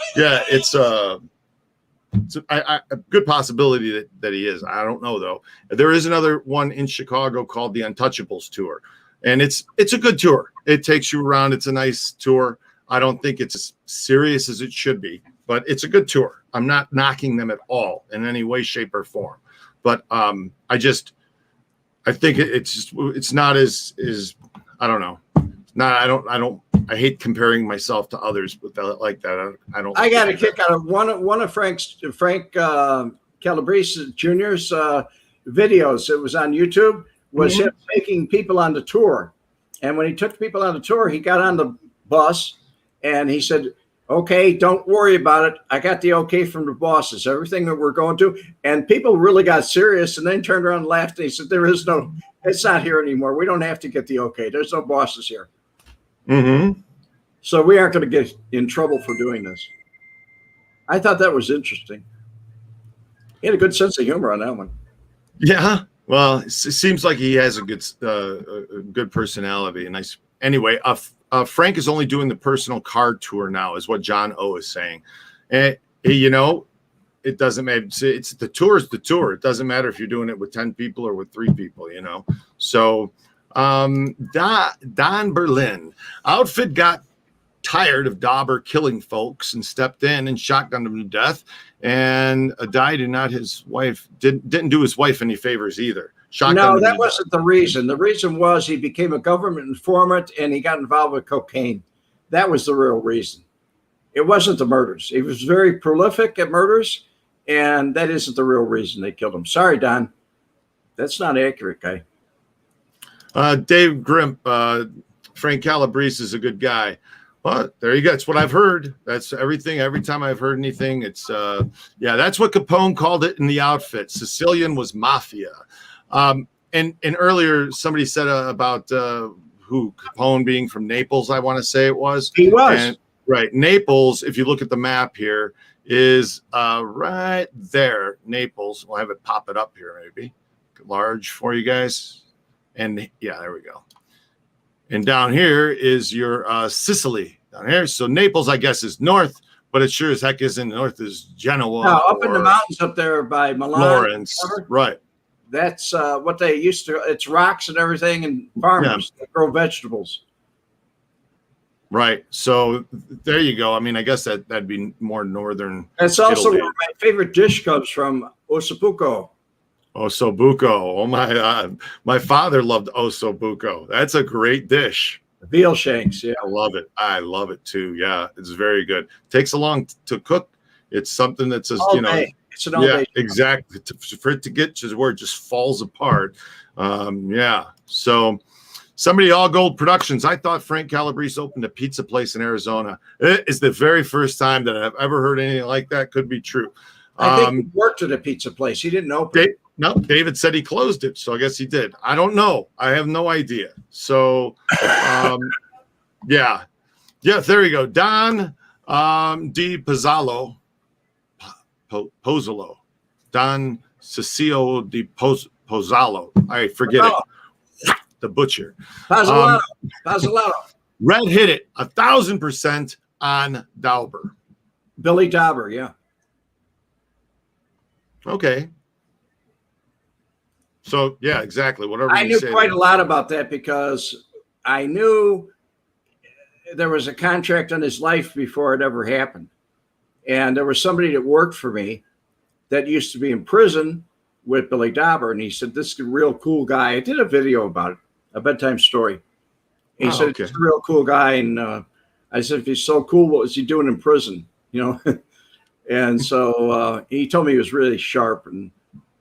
a good possibility that he is. I don't know though. There is another one in Chicago called the Untouchables Tour, and it's a good tour. It takes you around. It's a nice tour. I don't think it's as serious as it should be, but it's a good tour. I'm not knocking them at all in any way, shape, or form. But I think it's not as I don't know. I hate comparing myself to others with that, like that. I got a kick out of one of Frank Calabrese Jr.'s videos. It was on YouTube. Was him taking people on the tour, and when he took people on the tour, he got on the bus and he said, "Okay, don't worry about it. I got the okay from the bosses. Everything that we're going to." And people really got serious and then turned around and laughed. And he said, it's not here anymore. We don't have to get the okay. There's no bosses here. Mm-hmm. So we aren't going to get in trouble for doing this. I thought that was interesting. He had a good sense of humor on that one. Yeah. Well, it seems like he has a good personality. And anyway, Frank is only doing the personal car tour now, is what John O is saying. And it doesn't matter. It's the tour is the tour. It doesn't matter if you're doing it with 10 people or with 3 people, So Don Berlin outfit got tired of Dauber killing folks and stepped in and shotgunned him to death. And died, and not his wife didn't do his wife any favors either. No, that wasn't the reason. The reason was he became a government informant and he got involved with cocaine. That was the real reason. It wasn't the murders. He was very prolific at murders, and that isn't the real reason they killed him. Sorry, Don. That's not accurate, guy. Dave Grimp, Frank Calabrese is a good guy. Well, there you go. It's what I've heard. That's everything. Every time I've heard anything, it's that's what Capone called it in the outfit. Sicilian was mafia. And earlier somebody said about who Capone being from Naples, I want to say it was. He was. And, right. Naples, if you look at the map here, is right there. Naples. We'll have it pop it up here, maybe. Large for you guys. And yeah, there we go. And down here is your Sicily down here. So Naples, I guess, is north, but it sure as heck isn't north is Genoa. No, up in the mountains up there by Milan. Florence, right. That's what they used to. It's rocks and everything, and farmers that grow vegetables. Right. So there you go. I mean, I guess that'd be more northern. That's also where my favorite dish comes from, ossobuco. Ossobuco. Oh my God. My father loved ossobuco. That's a great dish. Veal shanks. Yeah. I love it. I love it too. Yeah. It's very good. Takes a long to cook. It's something that's just, day. It's an all day. Exactly. For it to get to where it just falls apart. So somebody, All Gold Productions. I thought Frank Calabrese opened a pizza place in Arizona. It is the very first time that I've ever heard anything like that. Could be true. I think he worked at a pizza place. He didn't open it. No, David said he closed it, so I guess he did. I don't know. I have no idea. So, there you go. Don Di Pozzolo, Pozzolo, Don Cecilio Di Pozzolo. I forget it. The butcher. Pozzolato. Red hit it 1,000% on Dauber. Billy Dauber, yeah. Okay. So, yeah, exactly. Whatever I knew quite a lot about that because I knew there was a contract on his life before it ever happened. And there was somebody that worked for me that used to be in prison with Billy Dauber. And he said, this is a real cool guy. I did a video about it, a bedtime story. He said, he's a real cool guy. And I said, if he's so cool, what was he doing in prison? And so he told me he was really sharp and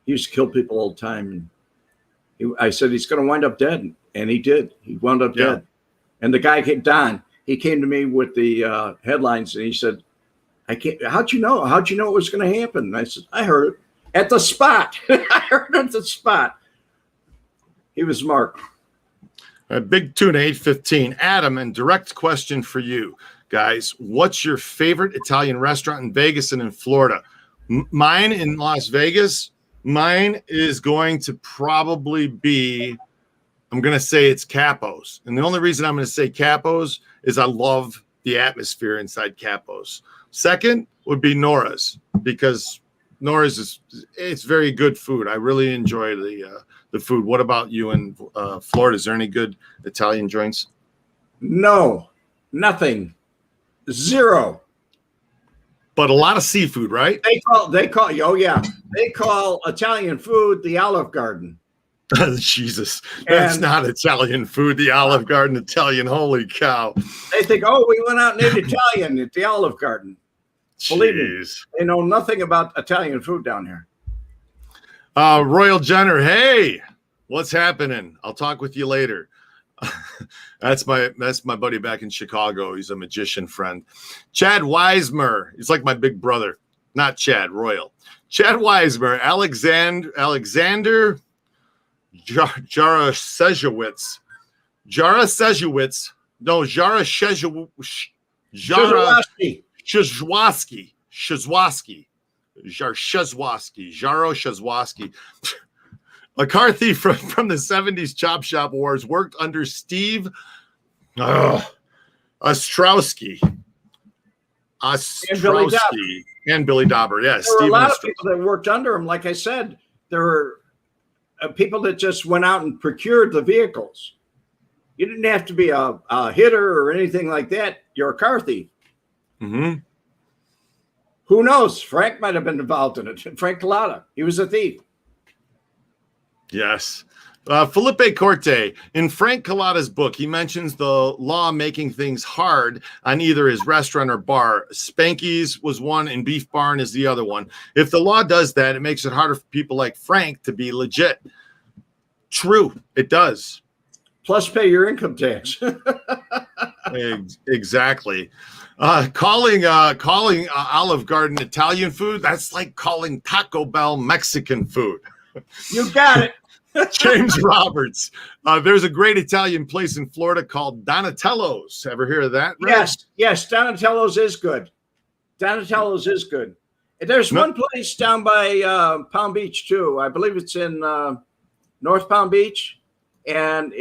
he used to kill people all the time. And I said, he's going to wind up dead. And he did. He wound up dead. And the guy Don, he came to me with the headlines and he said, how'd you know? How'd you know it was going to happen? And I said, I heard it at the spot. I heard it at the spot. He was smart. Big Tuna 815. Adam, and direct question for you guys. What's your favorite Italian restaurant in Vegas and in Florida? Mine in Las Vegas Mine is going to probably be, I'm going to say it's Capo's. And the only reason I'm going to say Capo's is I love the atmosphere inside Capo's. Second would be Nora's, because Nora's it's very good food. I really enjoy the food. What about you in Florida? Is there any good Italian joints? No, nothing. Zero. But a lot of seafood, right? They call Italian food the Olive Garden. Jesus, that's not Italian food. The Olive Garden Italian, holy cow. They think, oh, we went out and ate Italian at the Olive Garden. Believe me, they know nothing about Italian food down here. Royal Jenner, hey, what's happening? I'll talk with you later. That's my buddy back in Chicago. He's a magician friend. Chad Weismer, he's like my big brother, not Chad Royal. Chad Weismer, Alexander Jara Szewicz. McCarthy from the 70s Chop Shop Wars, worked under Steve Ostrowski. And Billy Dauber. Yes, there were a lot of people that worked under him. Like I said, there were people that just went out and procured the vehicles. You didn't have to be a hitter or anything like that. You're a car thief. Mm-hmm. Who knows? Frank might have been involved in it. Frank Collada. He was a thief. Yes. Felipe Corte, in Frank Collada's book, he mentions the law making things hard on either his restaurant or bar. Spanky's was one and Beef Barn is the other one. If the law does that, it makes it harder for people like Frank to be legit. True, it does. Plus pay your income tax. Exactly. Calling Olive Garden Italian food, that's like calling Taco Bell Mexican food. You got it. James Roberts. There's a great Italian place in Florida called Donatello's. Ever hear of that? Ray? Yes. Donatello's is good. Donatello's is good. There's one place down by Palm Beach too. I believe it's in North Palm Beach, and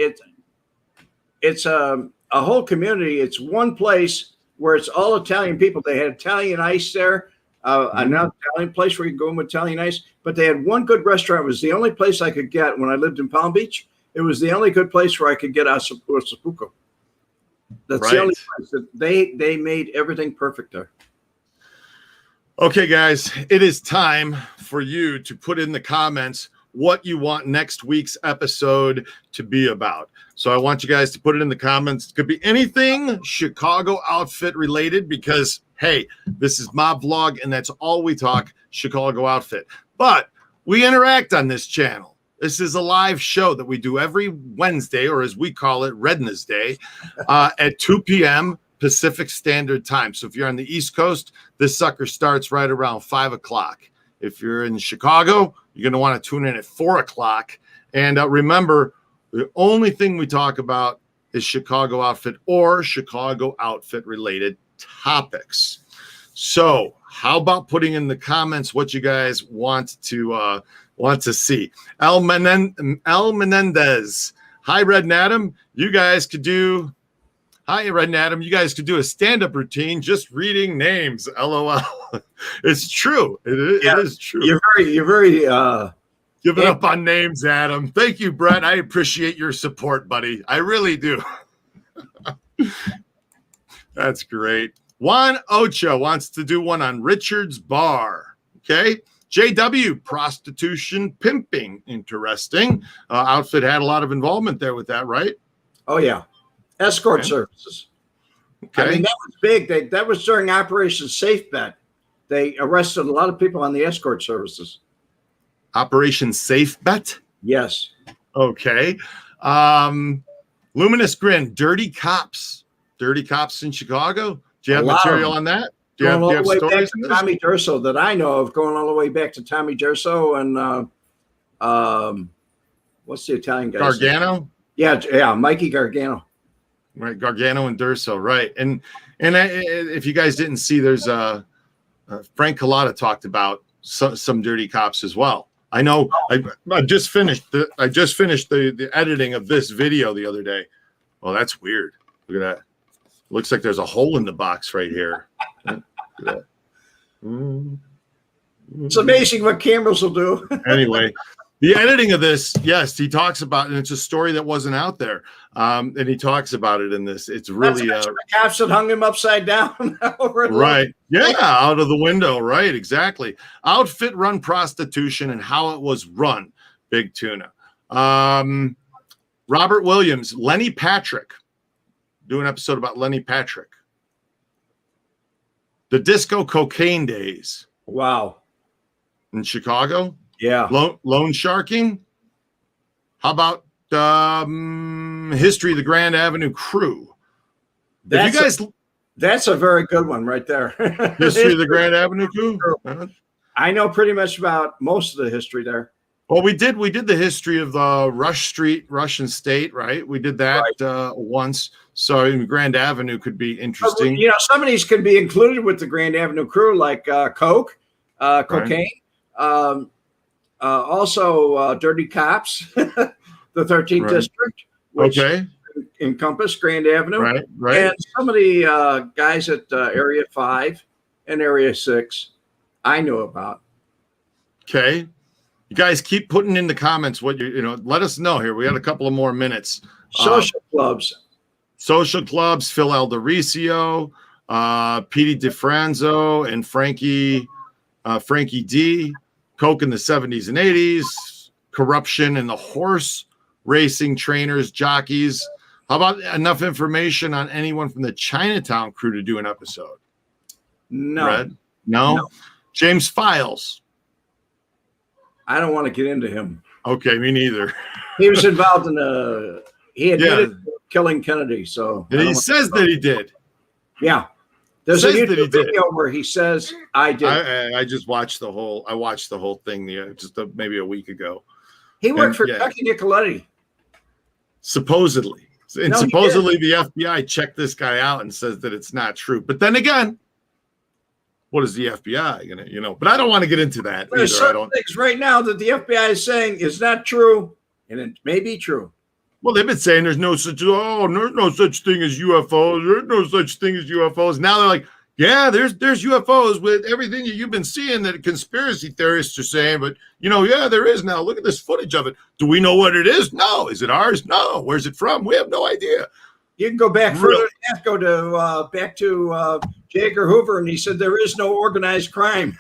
it's a whole community. It's one place where it's all Italian people. They had Italian ice there. Another Italian place where you can go in with Italian ice, but they had one good restaurant. It was the only place I could get when I lived in Palm Beach. It was the only good place where I could get Acapulco. That's the only place that they made everything perfect there. Okay, guys, it is time for you to put in the comments what you want next week's episode to be about. So I want you guys to put it in the comments. It could be anything Chicago outfit related, because hey, this is my vlog, and that's all we talk, Chicago outfit. But we interact on this channel. This is a live show that we do every Wednesday, or as we call it, Rednesday, at 2 p.m. Pacific Standard Time. So if you're on the East Coast, this sucker starts right around 5 o'clock. If you're in Chicago, you're going to want to tune in at 4 o'clock. And remember, the only thing we talk about is Chicago outfit or Chicago outfit related topics. So how about putting in the comments what you guys want to see? El Menendez. Hi, Red and Adam. You guys could do a stand-up routine just reading names. LOL. It's true. It is true. You're very giving up on names, Adam. Thank you, Brett. I appreciate your support, buddy. I really do. That's great. Juan Ocho wants to do one on Richard's Bar. Okay. JW, prostitution pimping. Interesting. Outfit had a lot of involvement there with that, right? Oh, yeah. Escort services. Okay. I mean, that was big. That was during Operation Safe Bet. They arrested a lot of people on the escort services. Operation Safe Bet? Yes. Okay. Luminous Grin, Dirty Cops. Dirty Cops in Chicago? Do you have material on that? Do you have stories? Tommy Durso that I know of, going all the way back to Tommy Durso and what's the Italian guy? Gargano? Yeah, Mikey Gargano. Right, Gargano and Durso, right. And if you guys didn't see, there's Frank Collada talked about some Dirty Cops as well. I know. I just finished the editing of this video the other day. Well, that's weird. Look at that. Looks like there's a hole in the box right here. Look at that. It's amazing what cameras will do. Anyway, the editing of this, yes, he talks about, and it's a story that wasn't out there. And he talks about it in this. It's really the cops that hung him upside down over right. Yeah, out of the window. Right, exactly. Outfit run prostitution and how it was run. Big tuna. Robert Williams, Lenny Patrick. Do an episode about Lenny Patrick. The disco cocaine days. Wow. In Chicago. Yeah. Loan sharking. How about history of the Grand Avenue Crew? That's a very good one right there. History of the Grand Avenue Crew. I know pretty much about most of the history there. Well, we did the history of the Rush Street, Russian State, right? We did that once. So Grand Avenue could be interesting. You know, some of these could be included with the Grand Avenue Crew, like coke, cocaine, also dirty cops, the 13th district, which encompass Grand Avenue, right, and some of the guys at Area 5 and Area 6, I know about. Okay. You guys keep putting in the comments what let us know here. We got a couple of more minutes. Social clubs, Phil Aldericio, Petey DeFranzo, and Frankie D. Coke in the 70s and 80s, corruption in the horse racing trainers, jockeys. How about enough information on anyone from the Chinatown crew to do an episode? No. Red? No. James Files. I don't want to get into him. Okay, me neither. He was involved in he admitted killing Kennedy. So he says that he did. Yeah. There's a YouTube video where he says, I did. I just watched the whole thing just maybe a week ago. He worked for Chucky Nicoletti. Supposedly. And supposedly the FBI checked this guy out and says that it's not true. But then again, what is the FBI gonna, but I don't want to get into that. There's some things right now that the FBI is saying is not true, and it may be true. Well, they've been saying there's no such thing as UFOs. There's no such thing as UFOs. Now they're like, yeah, there's UFOs with everything you've been seeing that conspiracy theorists are saying. But yeah, there is now. Look at this footage of it. Do we know what it is? No. Is it ours? No. Where's it from? We have no idea. You can go back further. Go to back to J. Edgar Hoover, and he said there is no organized crime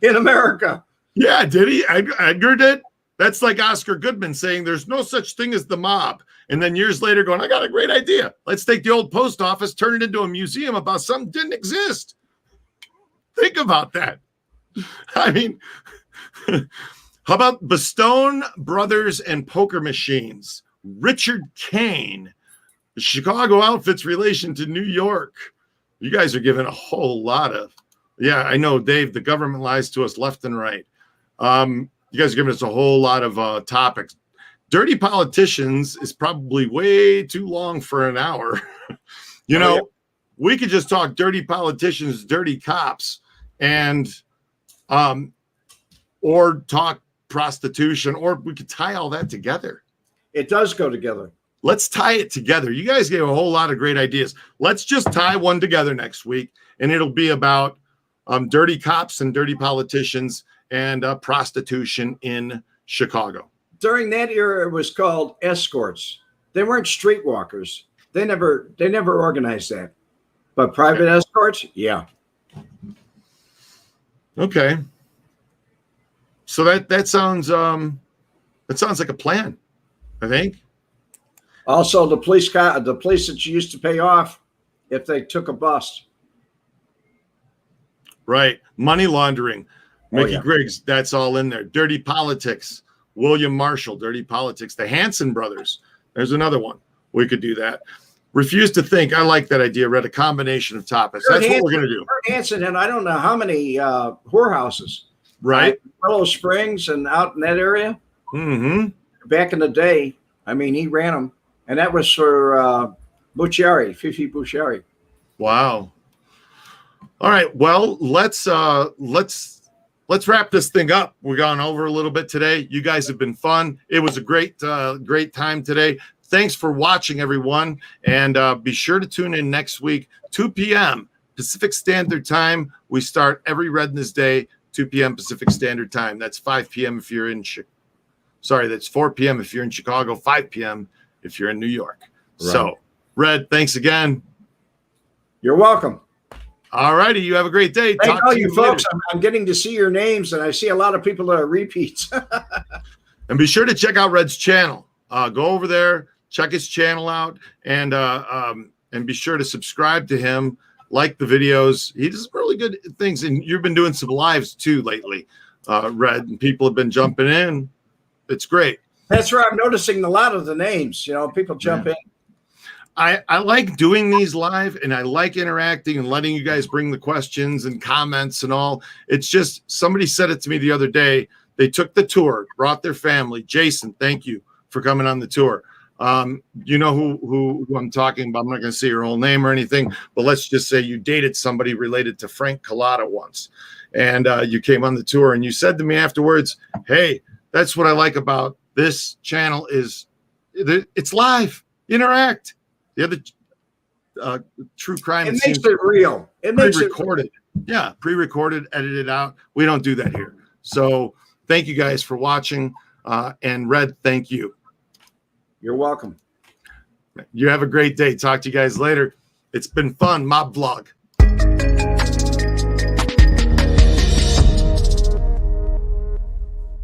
in America. Yeah, did he? Edgar did. That's like Oscar Goodman saying there's no such thing as the mob. And then years later going, I got a great idea. Let's take the old post office, turn it into a museum about something that didn't exist. Think about that. I mean, how about Bastone Brothers and Poker Machines? Richard Kane, the Chicago outfit's relation to New York. You guys are giving a whole lot of, I know, Dave, the government lies to us left and right. You guys are giving us a whole lot of topics. Dirty Politicians is probably way too long for an hour. We could just talk dirty politicians, dirty cops, and or talk prostitution, or we could tie all that together. It does go together. Let's tie it together. You guys gave a whole lot of great ideas. Let's just tie one together next week, and it'll be about dirty cops and dirty politicians and prostitution in Chicago. During that era, it was called escorts. They weren't streetwalkers. They never organized that. But private escorts, yeah. Okay. So that sounds like a plan, I think. Also, the police that you used to pay off if they took a bust. Right. Money laundering. Mickey Griggs, that's all in there. Dirty Politics. William Marshall, Dirty Politics. The Hanson brothers. There's another one. We could do that. Refuse to think. I like that idea. Read a combination of topics. That's what we're going to do. Hanson had I don't know how many whorehouses. Right. Willow Springs and out in that area. Mm-hmm. Back in the day, I mean, he ran them. And that was for Bucciari, Fifi Bucciari. Wow. All right. Well, let's let's wrap this thing up. We've gone over a little bit today. You guys have been fun. It was a great time today. Thanks for watching, everyone. And be sure to tune in next week, 2 p.m. Pacific Standard Time. We start every Rednesday, 2 p.m. Pacific Standard Time. That's 5 p.m. if you're in that's 4 p.m. if you're in Chicago, 5 p.m. if you're in New York. Right. So, Red, thanks again. You're welcome. All righty. You have a great day. Talk to you folks. I'm getting to see your names, and I see a lot of people that are repeats. And be sure to check out Red's channel. Go over there, check his channel out, and be sure to subscribe to him. Like the videos. He does really good things, and you've been doing some lives too lately, Red, and people have been jumping in. It's great. That's right. I'm noticing a lot of the names. People jump in. I like doing these live, and I like interacting and letting you guys bring the questions and comments and all. It's just somebody said it to me the other day. They took the tour, brought their family. Jason, thank you for coming on the tour. You know who I'm talking about. I'm not going to say your whole name or anything, but let's just say you dated somebody related to Frank Collada once, and you came on the tour, and you said to me afterwards, "Hey, that's what I like about this channel is it's live, interact." The other true crime, it makes it real. It makes pre-recorded. Yeah, pre-recorded, edited out. We don't do that here. So thank you guys for watching, and Red, thank you. You're welcome. You have a great day. Talk to you guys later. It's been fun. Mob Vlog.